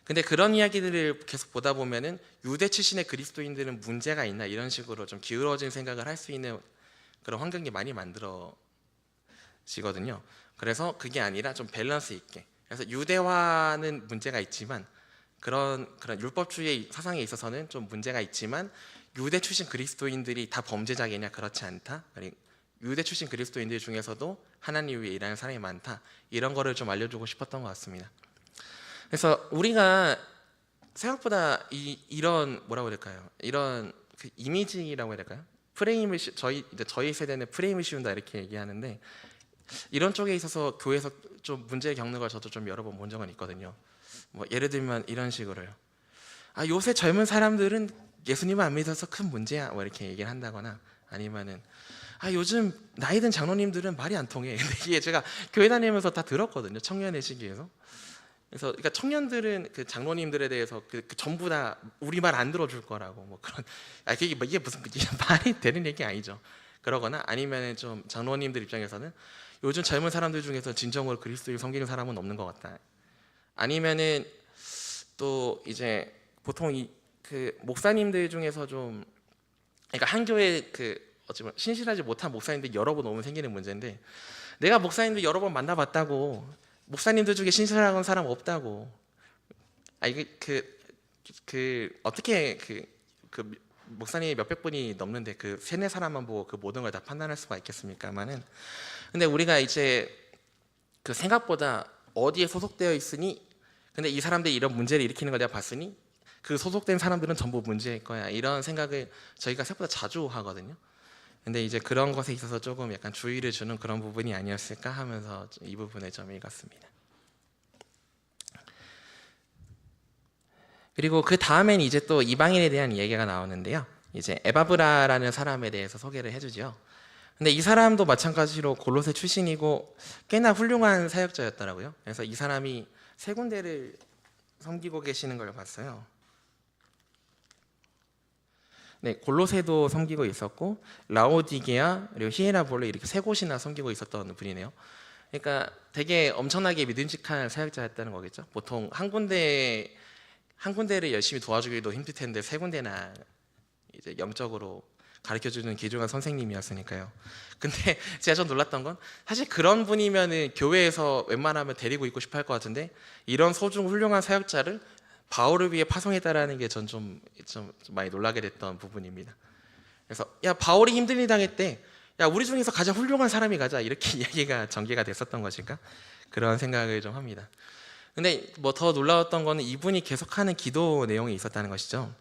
근데 그런 이야기들을 계속 보다 보면은 유대 출신의 그리스도인들은 문제가 있나 이런 식으로 좀 기울어진 생각을 할 수 있는 그런 환경이 많이 만들어지거든요. 그래서 그게 아니라 좀 밸런스 있게. 그래서 유대화는 문제가 있지만 그런 율법주의 사상에 있어서는 좀 문제가 있지만 유대 출신 그리스도인들이 다 범죄자겠냐 그렇지 않다. 유대 출신 그리스도인들 중에서도 하나님 위해 일하는 사람이 많다. 이런 거를 좀 알려주고 싶었던 것 같습니다. 그래서 우리가 생각보다 이런 뭐라고 해야 될까요? 이런 이미지라고 해야 될까요? 프레임을 저희 세대는 프레임을 씌운다 이렇게 얘기하는데 이런 쪽에 있어서 교회에서 좀 문제 겪는 걸 저도 좀 여러 번 본 적은 있거든요. 뭐 예를 들면 이런 식으로요. 요새 젊은 사람들은 예수님을 안 믿어서 큰 문제야. 뭐 이렇게 얘기를 한다거나 아니면은 요즘 나이 든 장로님들은 말이 안 통해. 근데 이게 제가 교회 다니면서 다 들었거든요. 청년의 시기에서. 그래서 그러니까 청년들은 장로님들에 대해서 전부 다 우리 말 안 들어줄 거라고 뭐 그런 이게 무슨 말이 되는 얘기 아니죠. 그러거나 아니면은 좀 장로님들 입장에서는 요즘 젊은 사람들 중에서 진정으로 그리스도를 섬기는 사람은 없는 것 같다. 아니면은 또 이제 보통 목사님들 중에서 좀 그러니까 한 교회 어찌보면 신실하지 못한 목사님들 여러 번 오면 생기는 문제인데 내가 목사님들 여러 번 만나봤다고 목사님들 중에 신실한 사람 없다고. 이게 어떻게 목사님이 몇백 분이 넘는데 세네 사람만 보고 모든 걸 다 판단할 수가 있겠습니까만은. 근데 우리가 이제 생각보다 어디에 소속되어 있으니 근데 이 사람들이 이런 문제를 일으키는 걸 내가 봤으니 소속된 사람들은 전부 문제일 거야 이런 생각을 저희가 생각보다 자주 하거든요. 근데 이제 그런 것에 있어서 조금 약간 주의를 주는 그런 부분이 아니었을까 하면서 이 부분을 좀 읽었습니다. 그리고 그 다음엔 이제 또 이방인에 대한 얘기가 나오는데요. 이제 에바브라라는 사람에 대해서 소개를 해주죠. 근데 이 사람도 마찬가지로 골로새 출신이고 꽤나 훌륭한 사역자였더라고요. 그래서 이 사람이 3군데를 섬기고 계시는 걸 봤어요. 네, 골로새도 섬기고 있었고 라오디게아 그리고 히에라볼레 이렇게 3곳이나 섬기고 있었던 분이네요. 그러니까 되게 엄청나게 믿음직한 사역자였다는 거겠죠. 보통 한 군데를 열심히 도와주기도 힘들 텐데 3군데나 이제 영적으로 가르쳐주는 귀중한 선생님이었으니까요. 근데 제가 좀 놀랐던 건 사실 그런 분이면은 교회에서 웬만하면 데리고 있고 싶어 할 것 같은데 이런 소중 훌륭한 사역자를 바울을 위해 파송했다라는 게 전 좀 많이 놀라게 됐던 부분입니다. 그래서 바울이 힘든 일 당했대. 우리 중에서 가장 훌륭한 사람이 가자 이렇게 이야기가 전개가 됐었던 것일까? 그런 생각을 좀 합니다. 근데 뭐 더 놀라웠던 거는 이분이 계속하는 기도 내용이 있었다는 것이죠.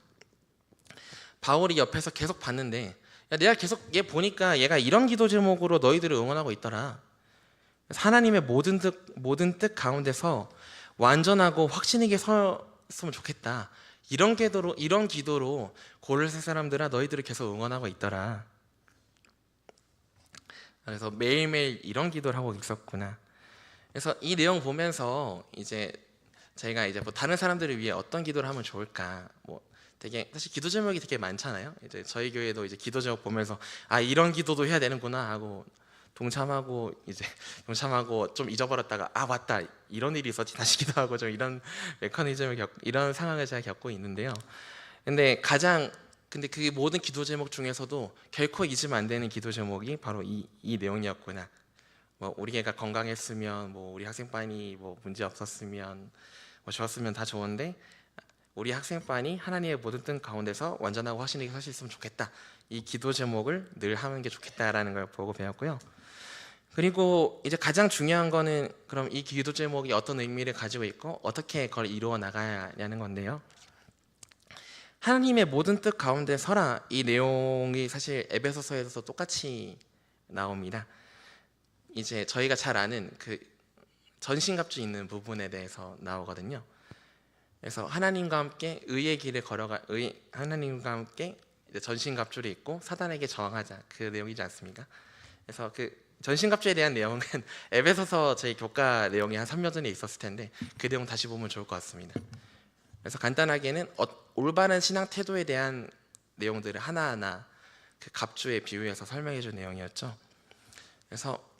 바울이 옆에서 계속 봤는데 내가 계속 얘 보니까 얘가 이런 기도 제목으로 너희들을 응원하고 있더라. 하나님의 모든 뜻 가운데서 완전하고 확신 있게 섰으면 좋겠다. 이런 기도로 고를세 사람들아 너희들을 계속 응원하고 있더라. 그래서 매일매일 이런 기도를 하고 있었구나. 그래서 이 내용 보면서 이제 저희가 이제 뭐 다른 사람들을 위해 어떤 기도를 하면 좋을까, 뭐 되게 사실 기도 제목이 되게 많잖아요. 이제 저희 교회도 이제 기도 제목 보면서 아 이런 기도도 해야 되는구나 하고 동참하고 좀 잊어버렸다가 아 맞다 이런 일이 있었지 다시 기도하고 좀 이런 이런 상황을 제가 겪고 있는데요. 근데 그 모든 기도 제목 중에서도 결코 잊으면 안 되는 기도 제목이 바로 이 내용이었구나. 뭐 우리 애가 건강했으면, 뭐 우리 학생반이 뭐 문제 없었으면, 뭐 좋았으면 다 좋은데 우리 학생반이 하나님의 모든 뜻 가운데서 완전하고 확신있게 살 수 있으면 좋겠다. 이 기도 제목을 늘 하는 게 좋겠다라는 걸 보고 배웠고요. 그리고 이제 가장 중요한 거는 그럼 이 기도 제목이 어떤 의미를 가지고 있고 어떻게 그걸 이루어 나가냐는 건데요. 하나님의 모든 뜻 가운데 서라, 이 내용이 사실 에베소서에서 똑같이 나옵니다. 이제 저희가 잘 아는 그 전신갑주 있는 부분에 대해서 나오거든요. 그래서 하나님과 함께 의의 길을 하나님과 함께 전신갑주를 입고 사단에게 저항하자, 그 내용이지 않습니까? 그래서 그 전신갑주에 대한 내용은 에베소서 저희 교과 내용이 한 3년 전에 있었을 텐데 그 내용 다시 보면 좋을 것 같습니다. 그래서 간단하게는 올바른 신앙 태도에 대한 내용들을 하나하나 그 갑주에 비유해서 설명해 준 내용이었죠. 그래서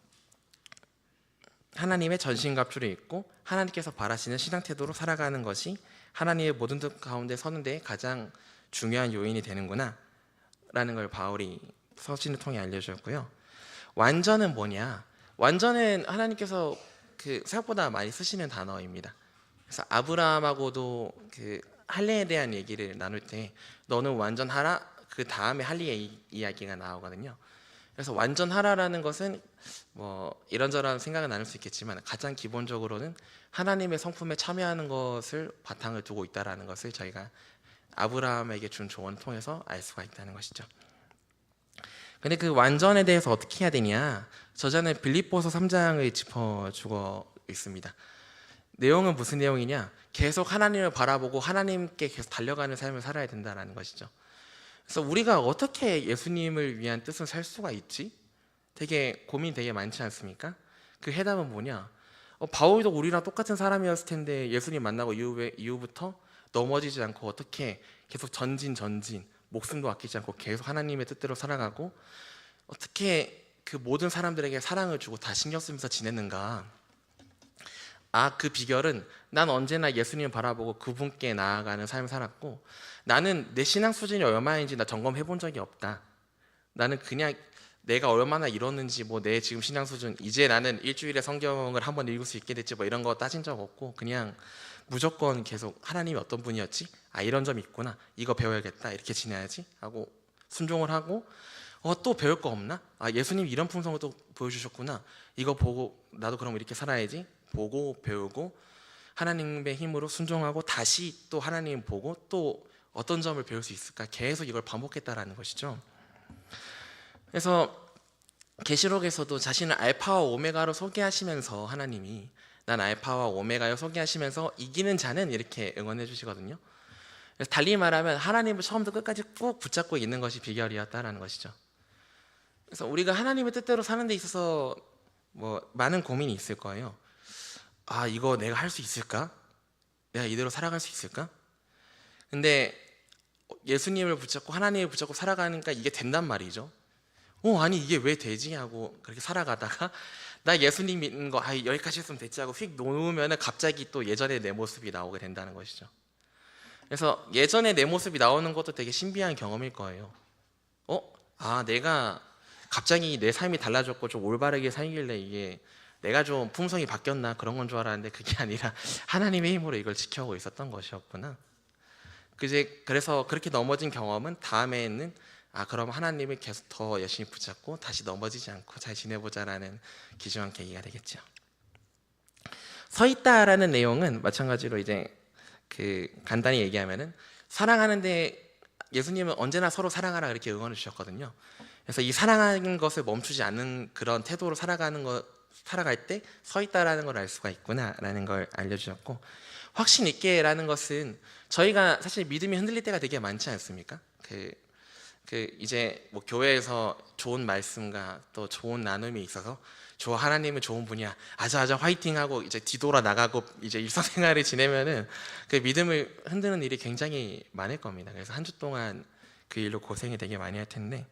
하나님의 전신갑주를 입고 하나님께서 바라시는 신앙 태도로 살아가는 것이 하나님의 모든 뜻 가운데 서는 데 가장 중요한 요인이 되는구나 라는 걸 바울이 서신을 통해 알려주었고요. 완전은 뭐냐? 완전은 하나님께서 그 생각보다 많이 쓰시는 단어입니다. 그래서 아브라함하고도 그 할례에 대한 얘기를 나눌 때 너는 완전하라, 그 다음에 할례의 이야기가 나오거든요. 그래서 완전하라라는 것은 뭐 이런저런 생각을 나눌 수 있겠지만 가장 기본적으로는 하나님의 성품에 참여하는 것을 바탕을 두고 있다라는 것을 저희가 아브라함에게 준 조언을 통해서 알 수가 있다는 것이죠. 근데 그 완전에 대해서 어떻게 해야 되냐? 저자는 빌립보서 3장을 짚어주고 있습니다. 내용은 무슨 내용이냐? 계속 하나님을 바라보고 하나님께 계속 달려가는 삶을 살아야 된다는 것이죠. 그래서 우리가 어떻게 예수님을 위한 뜻을 살 수가 있지? 되게 고민 되게 많지 않습니까? 그 해답은 뭐냐? 바울도 우리랑 똑같은 사람이었을 텐데 예수님 만나고 이후부터 넘어지지 않고 어떻게 계속 전진 목숨도 아끼지 않고 계속 하나님의 뜻대로 살아가고 어떻게 그 모든 사람들에게 사랑을 주고 다 신경 쓰면서 지냈는가? 그 비결은 난 언제나 예수님을 바라보고 그분께 나아가는 삶을 살았고 나는 내 신앙 수준이 얼마인지 나 점검해 본 적이 없다. 나는 그냥 내가 얼마나 이뤘는지 뭐 내 지금 신앙 수준, 이제 나는 일주일에 성경을 한번 읽을 수 있게 됐지 뭐 이런 거 따진 적 없고 그냥 무조건 계속 하나님이 어떤 분이었지? 이런 점이 있구나, 이거 배워야겠다, 이렇게 지내야지 하고 순종을 하고 또 배울 거 없나? 예수님 이런 품성을 또 보여주셨구나, 이거 보고 나도 그럼 이렇게 살아야지 보고 배우고 하나님의 힘으로 순종하고 다시 또 하나님 보고 또 어떤 점을 배울 수 있을까, 계속 이걸 반복했다라는 것이죠. 그래서 계시록에서도 자신을 알파와 오메가로 소개하시면서 하나님이 난 알파와 오메가요 소개하시면서 이기는 자는 이렇게 응원해 주시거든요. 그래서 달리 말하면 하나님을 처음부터 끝까지 꾹 붙잡고 있는 것이 비결이었다라는 것이죠. 그래서 우리가 하나님의 뜻대로 사는 데 있어서 뭐 많은 고민이 있을 거예요. 이거 내가 할 수 있을까? 내가 이대로 살아갈 수 있을까? 근데 예수님을 붙잡고 하나님을 붙잡고 살아가니까 이게 된단 말이죠. 아니 이게 왜 되지? 하고 그렇게 살아가다가 나 예수님 믿는 거 여기까지 했으면 됐지 하고 휙 놓으면 갑자기 또 예전의 내 모습이 나오게 된다는 것이죠. 그래서 예전의 내 모습이 나오는 것도 되게 신비한 경험일 거예요. 내가 갑자기 내 삶이 달라졌고 좀 올바르게 살길래 이게 내가 좀 품성이 바뀌었나 그런 건 줄 알았는데 그게 아니라 하나님의 힘으로 이걸 지켜오고 있었던 것이었구나. 그래서 그렇게 넘어진 경험은 다음에는 그럼 하나님을 계속 더 열심히 붙잡고 다시 넘어지지 않고 잘 지내보자라는 귀중한 계기가 되겠죠. 서 있다라는 내용은 마찬가지로 이제 그 간단히 얘기하면은 사랑하는데 예수님은 언제나 서로 사랑하라 이렇게 응원해 주셨거든요. 그래서 이 사랑하는 것을 멈추지 않는 그런 태도로 살아갈 때 서 있다라는 걸 알 수가 있구나라는 걸 알려주셨고, 확신 있게라는 것은 저희가 사실 믿음이 흔들릴 때가 되게 많지 않습니까? 이제 뭐 교회에서 좋은 말씀과 또 좋은 나눔이 있어서 저 하나님은 좋은 분이야, 아자아자 화이팅하고 이제 뒤돌아 나가고 이제 일상생활을 지내면은 그 믿음을 흔드는 일이 굉장히 많을 겁니다. 그래서 한 주 동안 그 일로 고생이 되게 많이 할 텐데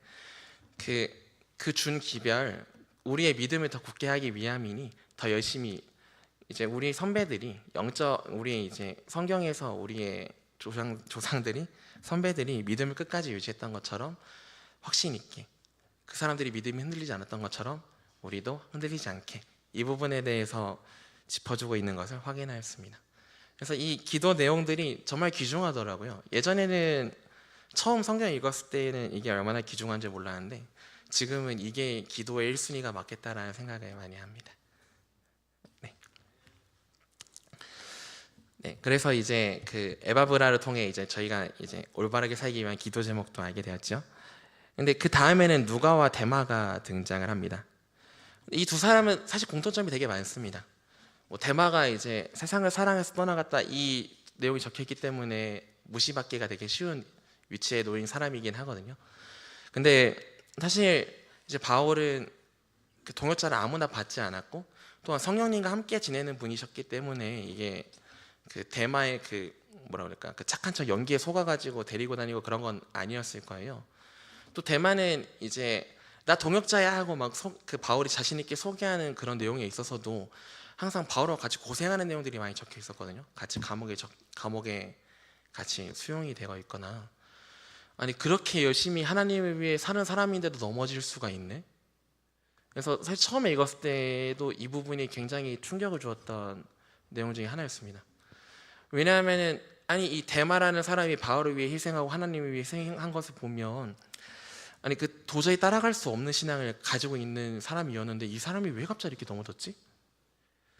그 준 기별, 우리의 믿음을 더 굳게 하기 위함이니 더 열심히 이제 우리 선배들이 우리 이제 성경에서 우리의 조상들이 선배들이 믿음을 끝까지 유지했던 것처럼 확신 있게, 그 사람들이 믿음이 흔들리지 않았던 것처럼 우리도 흔들리지 않게 이 부분에 대해서 짚어주고 있는 것을 확인하였습니다. 그래서 이 기도 내용들이 정말 귀중하더라고요. 예전에는 처음 성경 읽었을 때는 이게 얼마나 귀중한지 몰랐는데 지금은 이게 기도의 1순위가 맞겠다라는 생각을 많이 합니다. 네, 그래서 이제 그 에바브라를 통해 이제 저희가 이제 올바르게 살기 위한 기도 제목도 알게 되었죠. 근데 그 다음에는 누가와 데마가 등장을 합니다. 이 두 사람은 사실 공통점이 되게 많습니다. 뭐 데마가 이제 세상을 사랑해서 떠나갔다 이 내용이 적혀있기 때문에 무시받기가 되게 쉬운 위치에 놓인 사람이긴 하거든요. 근데 사실 이제 바울은 그 동역자를 아무나 받지 않았고 또한 성령님과 함께 지내는 분이셨기 때문에 이게 그 대마의 그 뭐라 그럴까, 그 착한 척 연기에 속아가지고 데리고 다니고 그런 건 아니었을 거예요. 또 대마는 이제 나 동역자야 하고 막 그 바울이 자신 있게 소개하는 그런 내용에 있어서도 항상 바울과 같이 고생하는 내용들이 많이 적혀 있었거든요. 같이 감옥에 같이 수용이 되어 있거나, 아니 그렇게 열심히 하나님을 위해 사는 사람인데도 넘어질 수가 있네. 그래서 사실 처음에 읽었을 때도 이 부분이 굉장히 충격을 주었던 내용 중에 하나였습니다. 왜냐하면은 아니 이 데마라는 사람이 바울을 위해 희생하고 하나님을 위해 희생한 것을 보면 아니 그 도저히 따라갈 수 없는 신앙을 가지고 있는 사람이었는데 이 사람이 왜 갑자기 이렇게 넘어졌지?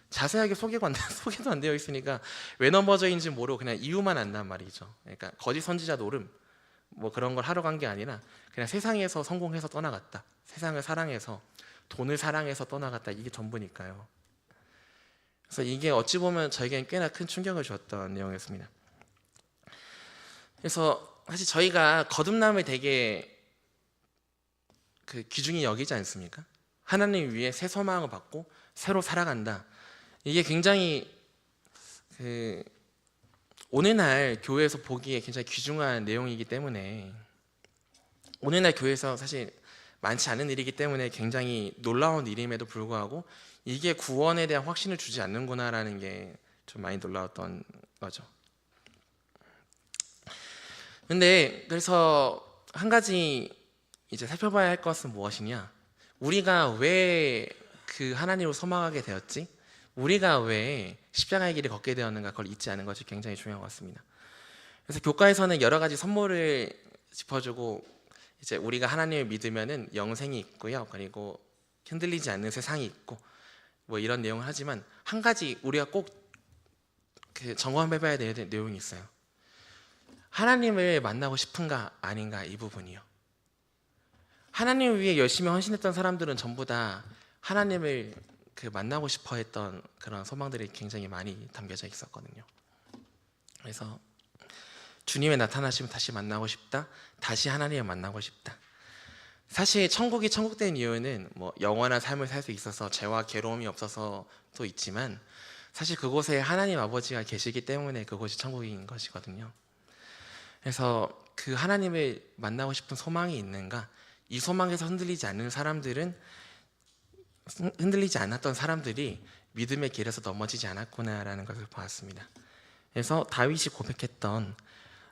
자세하게 소개도 안 되어 있으니까 왜 넘어져인지 모르고 그냥 이유만 안단 말이죠. 그러니까 거짓 선지자 노름 뭐 그런 걸 하러 간 게 아니라 그냥 세상에서 성공해서 떠나갔다, 세상을 사랑해서 돈을 사랑해서 떠나갔다, 이게 전부니까요. 그래서 이게 어찌 보면 저에게는 꽤나 큰 충격을 주었던 내용이었습니다. 그래서 사실 저희가 거듭남을 되게 그 귀중히 여기지 않습니까? 하나님 위해 새 소망을 받고 새로 살아간다. 이게 굉장히 그 오늘날 교회에서 보기에 굉장히 귀중한 내용이기 때문에, 오늘날 교회에서 사실 많지 않은 일이기 때문에 굉장히 놀라운 일임에도 불구하고 이게 구원에 대한 확신을 주지 않는구나라는 게 좀 많이 놀라웠던 거죠. 근데 그래서 한 가지 이제 살펴봐야 할 것은 무엇이냐, 우리가 왜 그 하나님을 소망하게 되었지, 우리가 왜 십자가의 길을 걷게 되었는가, 그걸 잊지 않은 것이 굉장히 중요한 것 같습니다. 그래서 교과에서는 여러 가지 선물을 짚어주고 이제 우리가 하나님을 믿으면은 영생이 있고요, 그리고 흔들리지 않는 세상이 있고 뭐 이런 내용을 하지만 한 가지 우리가 꼭 그 점검해봐야 될 내용이 있어요. 하나님을 만나고 싶은가 아닌가, 이 부분이요. 하나님을 위해 열심히 헌신했던 사람들은 전부 다 하나님을 그 만나고 싶어했던 그런 소망들이 굉장히 많이 담겨져 있었거든요. 그래서 주님의 나타나시면 다시 만나고 싶다, 다시 하나님을 만나고 싶다. 사실 천국이 천국된 이유는 뭐 영원한 삶을 살 수 있어서 죄와 괴로움이 없어서도 있지만 사실 그곳에 하나님 아버지가 계시기 때문에 그곳이 천국인 것이거든요. 그래서 그 하나님을 만나고 싶은 소망이 있는가, 이 소망에서 흔들리지 않았던 사람들이 믿음의 길에서 넘어지지 않았구나라는 것을 보았습니다. 그래서 다윗이 고백했던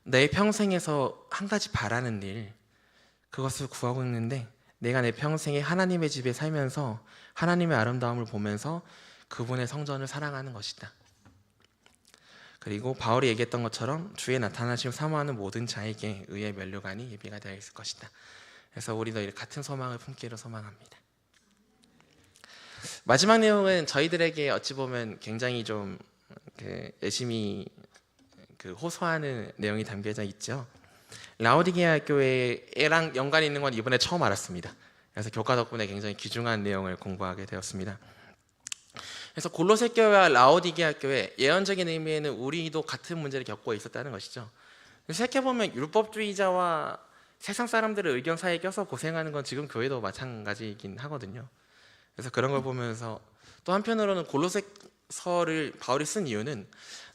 내 평생에서 한 가지 바라는 일, 그것을 구하고 있는데 내가 내 평생에 하나님의 집에 살면서 하나님의 아름다움을 보면서 그분의 성전을 사랑하는 것이다. 그리고 바울이 얘기했던 것처럼 주의 나타나심을 사모하는 모든 자에게 의의 면류관이 예비가 되어 있을 것이다. 그래서 우리도 이렇게 같은 소망을 품기를 소망합니다. 마지막 내용은 저희들에게 어찌 보면 굉장히 좀 열심히 호소하는 내용이 담겨져 있죠. 라오디게아 교회랑 연관이 있는 건 이번에 처음 알았습니다. 그래서 교과 덕분에 굉장히 귀중한 내용을 공부하게 되었습니다. 그래서 골로새 교회와 라오디게아 교회, 예언적인 의미에는 우리도 같은 문제를 겪고 있었다는 것이죠. 생각해보면 율법주의자와 세상 사람들의 의견 사이에 껴서 고생하는 건 지금 교회도 마찬가지이긴 하거든요. 그래서 그런 걸 보면서 또 한편으로는 골로새서를 바울이 쓴 이유는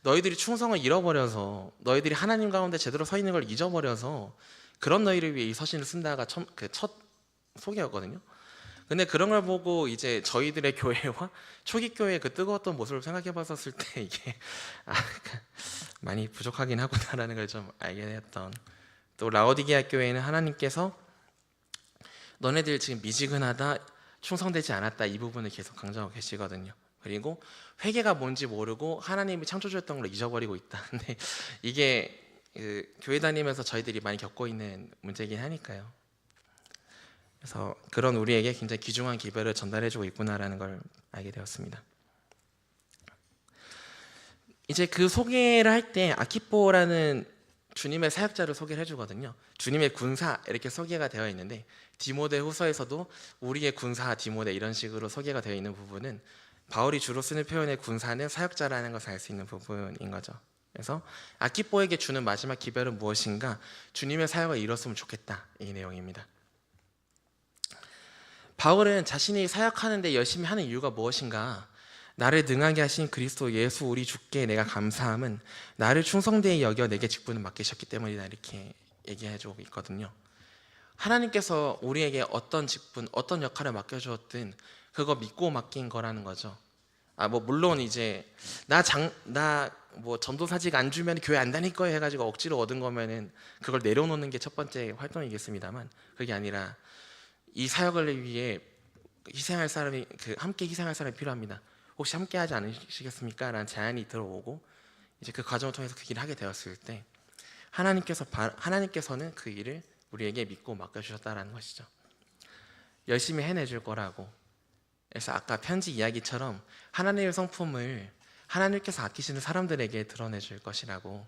너희들이 충성을 잃어버려서, 너희들이 하나님 가운데 제대로 서 있는 걸 잊어버려서 그런 너희를 위해 이 서신을 쓴다가 첫 소개였거든요. 근데 그런 걸 보고 이제 저희들의 교회와 초기 교회의 그 뜨거웠던 모습을 생각해봤었을 때 이게 많이 부족하긴 하구나라는 걸 좀 알게 되었던. 또 라오디게아 교회는 하나님께서 너네들 지금 미지근하다, 충성되지 않았다, 이 부분을 계속 강조하고 계시거든요. 그리고 회개가 뭔지 모르고 하나님이 창조주였던 걸 잊어버리고 있다. 근데 이게 교회 다니면서 저희들이 많이 겪고 있는 문제이긴 하니까요. 그래서 그런 우리에게 굉장히 귀중한 기별을 전달해주고 있구나라는 걸 알게 되었습니다. 이제 그 소개를 할 때 아키포라는 주님의 사역자를 소개를 해주거든요. 주님의 군사 이렇게 소개가 되어 있는데 디모데 후서에서도 우리의 군사 디모데 이런 식으로 소개가 되어 있는 부분은 바울이 주로 쓰는 표현의 군사는 사역자라는 것을 알 수 있는 부분인 거죠. 그래서 아키포에게 주는 마지막 기별은 무엇인가? 주님의 사역을 이뤘으면 좋겠다, 이 내용입니다. 바울은 자신이 사역하는데 열심히 하는 이유가 무엇인가? 나를 능하게 하신 그리스도 예수 우리 주께 내가 감사함은 나를 충성되이 여겨 내게 직분을 맡기셨기 때문이다, 이렇게 얘기해주고 있거든요. 하나님께서 우리에게 어떤 직분, 어떤 역할을 맡겨주었든 그거 믿고 맡긴 거라는 거죠. 물론 이제 나 전도사직 안 주면 교회 안 다닐 거예요 해가지고 억지로 얻은 거면은 그걸 내려놓는 게 첫 번째 활동이겠습니다만, 그게 아니라 이 사역을 위해 희생할 사람이, 함께 희생할 사람이 필요합니다. 혹시 함께 하지 않으시겠습니까? 라는 제안이 들어오고 이제 그 과정을 통해서 그 일을 하게 되었을 때 하나님께서는 그 일을 우리에게 믿고 맡겨주셨다라는 것이죠. 열심히 해내줄 거라고. 그래서 아까 편지 이야기처럼 하나님의 성품을 하나님께서 아끼시는 사람들에게 드러내줄 것이라고,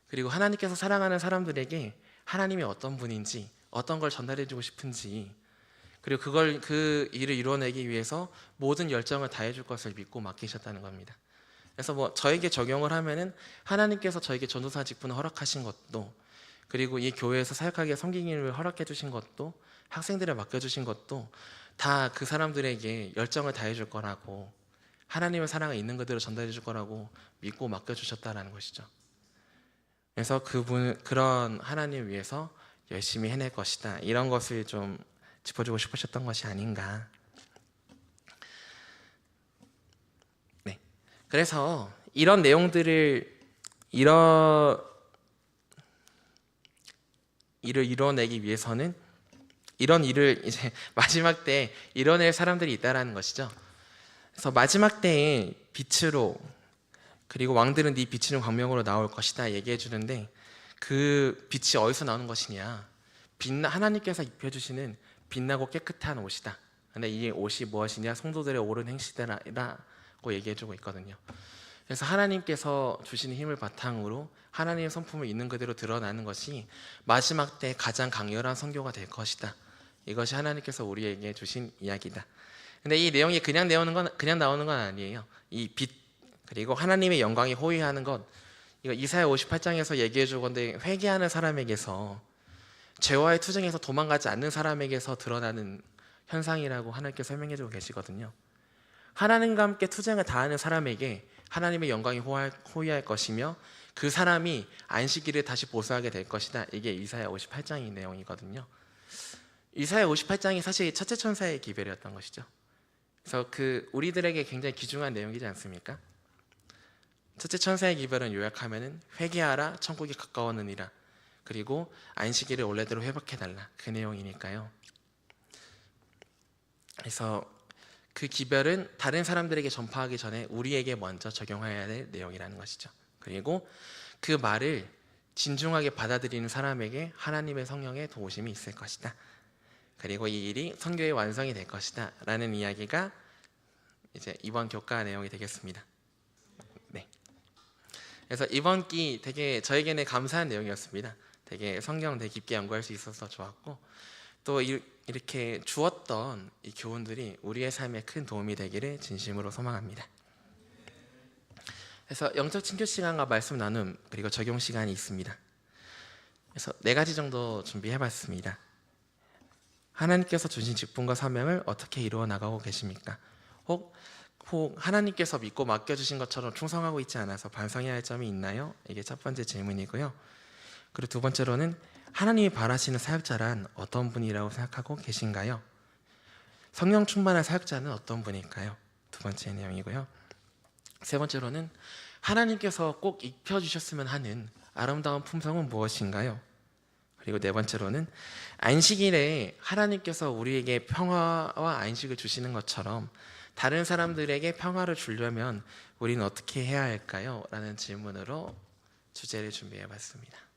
그리고 하나님께서 사랑하는 사람들에게 하나님이 어떤 분인지, 어떤 걸 전달해주고 싶은지, 그리고 그 일을 이루어내기 위해서 모든 열정을 다해줄 것을 믿고 맡기셨다는 겁니다. 그래서 저에게 적용을 하면은 하나님께서 저에게 전도사 직분을 허락하신 것도, 그리고 이 교회에서 사역하게 섬기기를 허락해 주신 것도, 학생들을 맡겨주신 것도 다 그 사람들에게 열정을 다해줄 거라고, 하나님의 사랑을 있는 그대로 전달해 줄 거라고 믿고 맡겨주셨다라는 것이죠. 그래서 그런 하나님 위해서 열심히 해낼 것이다, 이런 것을 좀 짚어주고 싶으셨던 것이 아닌가. 네. 그래서 이런 내용들을 이뤄내기 위해서는 이런 일을 이제 마지막 때 이뤄낼 사람들이 있다라는 것이죠. 그래서 마지막 때에 빛으로, 그리고 왕들은 네 비치는 광명으로 나올 것이다 얘기해 주는데, 그 빛이 어디서 나오는 것이냐? 하나님께서 입혀주시는 빛나고 깨끗한 옷이다. 근데 이 옷이 무엇이냐? 성도들의 옳은 행실이라고 얘기해주고 있거든요. 그래서 하나님께서 주시는 힘을 바탕으로 하나님의 성품을 있는 그대로 드러나는 것이 마지막 때 가장 강렬한 선교가 될 것이다. 이것이 하나님께서 우리에게 주신 이야기다. 근데 이 내용이 그냥 나오는 건 아니에요. 이 빛, 그리고 하나님의 영광이 호위하는 것, 이거 이사야 58장에서 얘기해준 건데, 회개하는 사람에게서, 죄와의 투쟁에서 도망가지 않는 사람에게서 드러나는 현상이라고 하나님께서 설명해주고 계시거든요. 하나님과 함께 투쟁을 다하는 사람에게 하나님의 영광이 호위할 것이며, 그 사람이 안식일을 다시 보수하게 될 것이다. 이게 이사야 58장의 내용이거든요. 이사야 58장이 사실 첫째 천사의 기별이었던 것이죠. 그래서 우리들에게 굉장히 귀중한 내용이지 않습니까? 첫째 천사의 기별은 요약하면은 회개하라, 천국이 가까웠느니라, 그리고 안식일을 원래대로 회복해달라, 그 내용이니까요. 그래서 그 기별은 다른 사람들에게 전파하기 전에 우리에게 먼저 적용해야 될 내용이라는 것이죠. 그리고 그 말을 진중하게 받아들이는 사람에게 하나님의 성령의 도우심이 있을 것이다. 그리고 이 일이 선교의 완성이 될 것이다 라는 이야기가 이제 이번 교과 내용이 되겠습니다. 네. 그래서 이번 기 되게 저에게는 감사한 내용이었습니다. 되게 성경 되게 깊게 연구할 수 있어서 좋았고, 또 이렇게 주었던 이 교훈들이 우리의 삶에 큰 도움이 되기를 진심으로 소망합니다. 그래서 영적 친교 시간과 말씀 나눔 그리고 적용 시간이 있습니다. 그래서 4가지 정도 준비해봤습니다. 하나님께서 주신 직분과 사명을 어떻게 이루어 나가고 계십니까? 혹 하나님께서 믿고 맡겨주신 것처럼 충성하고 있지 않아서 반성해야 할 점이 있나요? 이게 첫 번째 질문이고요. 그리고 두 번째로는 하나님이 바라시는 사역자란 어떤 분이라고 생각하고 계신가요? 성령 충만한 사역자는 어떤 분일까요? 두 번째 내용이고요. 세 번째로는 하나님께서 꼭 입혀주셨으면 하는 아름다운 품성은 무엇인가요? 그리고 네 번째로는 안식일에 하나님께서 우리에게 평화와 안식을 주시는 것처럼 다른 사람들에게 평화를 주려면 우리는 어떻게 해야 할까요? 라는 질문으로 주제를 준비해 봤습니다.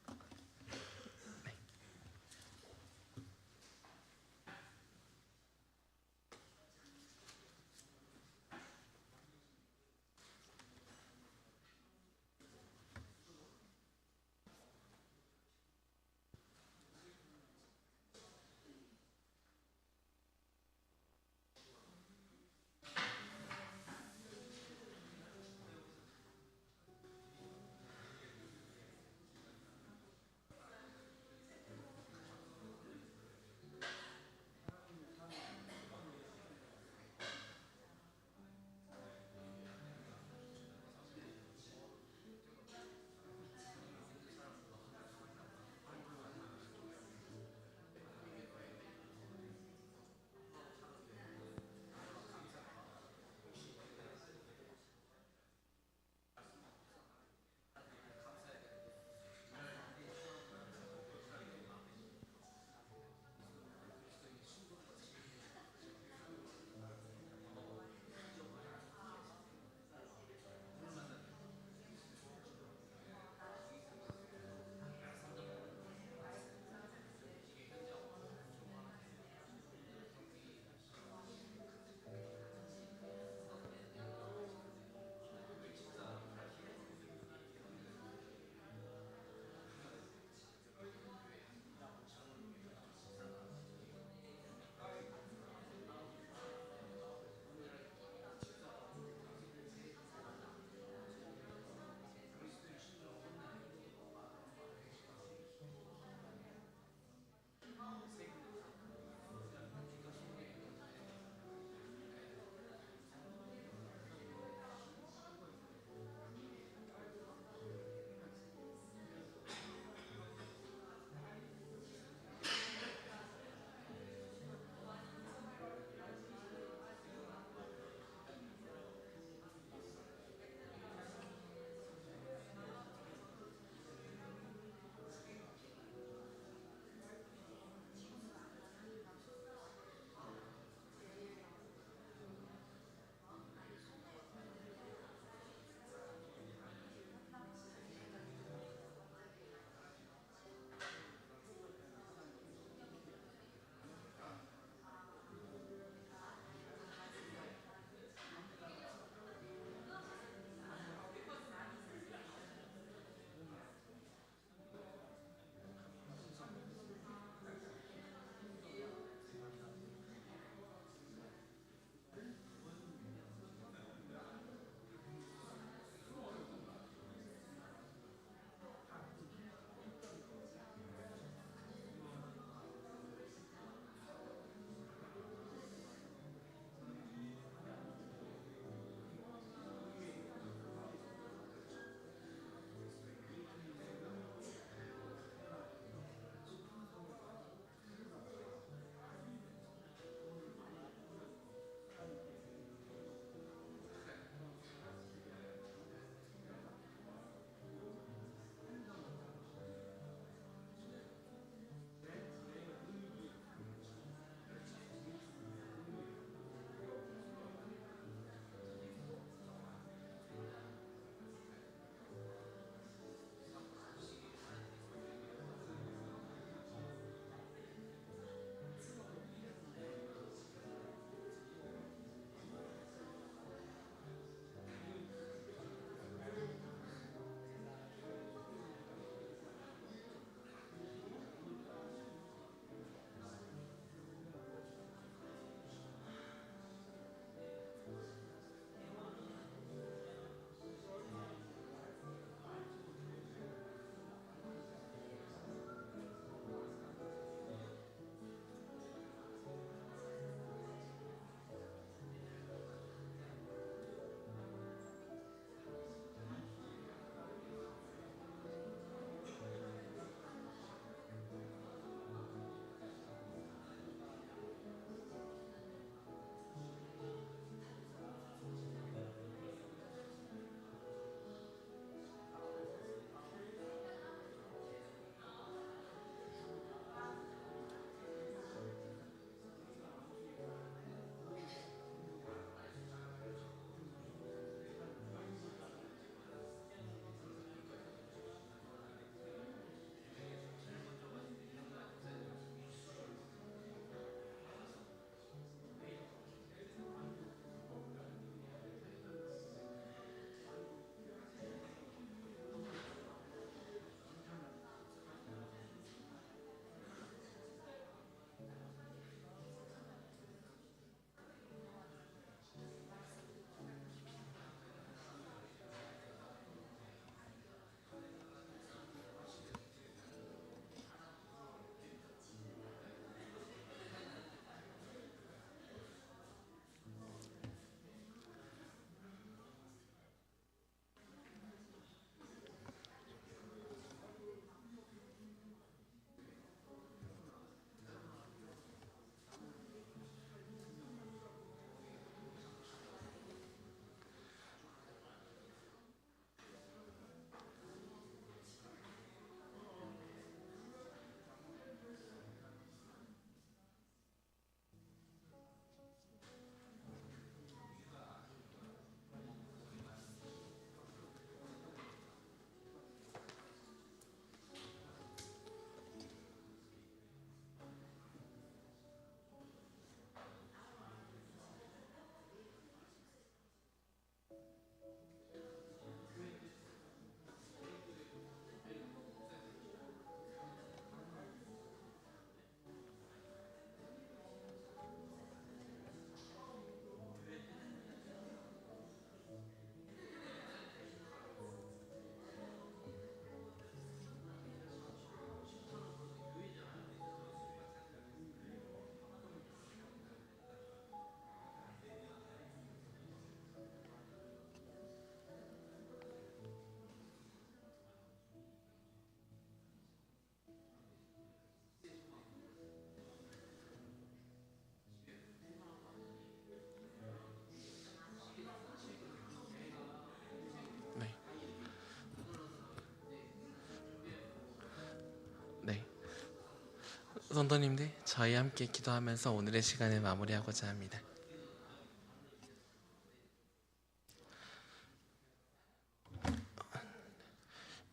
성도님들, 저희 함께 기도하면서 오늘의 시간을 마무리하고자 합니다.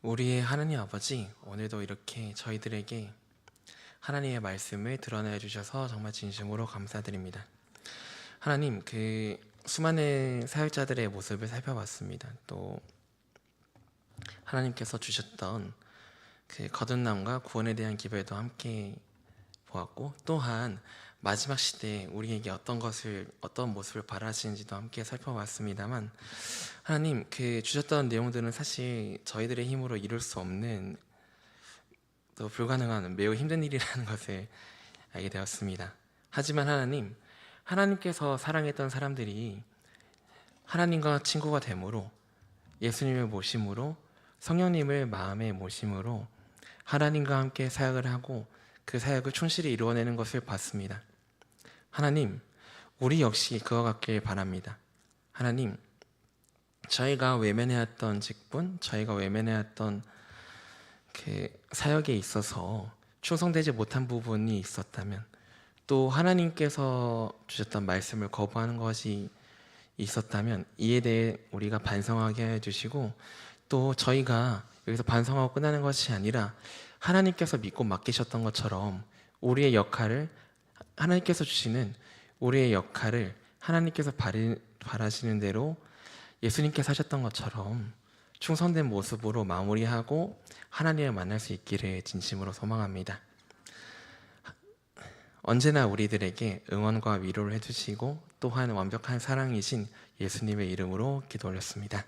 우리의 하나님 아버지, 오늘도 이렇게 저희들에게 하나님의 말씀을 드러내 주셔서 정말 진심으로 감사드립니다. 하나님, 그 수많은 사역자들의 모습을 살펴봤습니다. 또 하나님께서 주셨던 그 거듭남과 구원에 대한 기별도 함께 보았고, 또한 마지막 시대에 우리에게 어떤 모습을 바라시는지도 함께 살펴봤습니다만, 하나님, 그 주셨던 내용들은 사실 저희들의 힘으로 이룰 수 없는, 또 불가능한 매우 힘든 일이라는 것을 알게 되었습니다. 하지만 하나님께서 사랑했던 사람들이 하나님과 친구가 됨으로, 예수님을 모심으로, 성령님을 마음에 모심으로 하나님과 함께 사역을 하고 그 사역을 충실히 이루어내는 것을 봤습니다. 하나님, 우리 역시 그와 같길 바랍니다. 하나님, 저희가 외면해왔던 직분, 저희가 외면해왔던 그 사역에 있어서 충성되지 못한 부분이 있었다면, 또 하나님께서 주셨던 말씀을 거부하는 것이 있었다면 이에 대해 우리가 반성하게 해주시고, 또 저희가 여기서 반성하고 끝나는 것이 아니라 하나님께서 믿고 맡기셨던 것처럼 우리의 역할을, 하나님께서 주시는 우리의 역할을 하나님께서 바라시는 대로 예수님께서 하셨던 것처럼 충성된 모습으로 마무리하고 하나님을 만날 수 있기를 진심으로 소망합니다. 언제나 우리들에게 응원과 위로를 해주시고 또한 완벽한 사랑이신 예수님의 이름으로 기도 올렸습니다.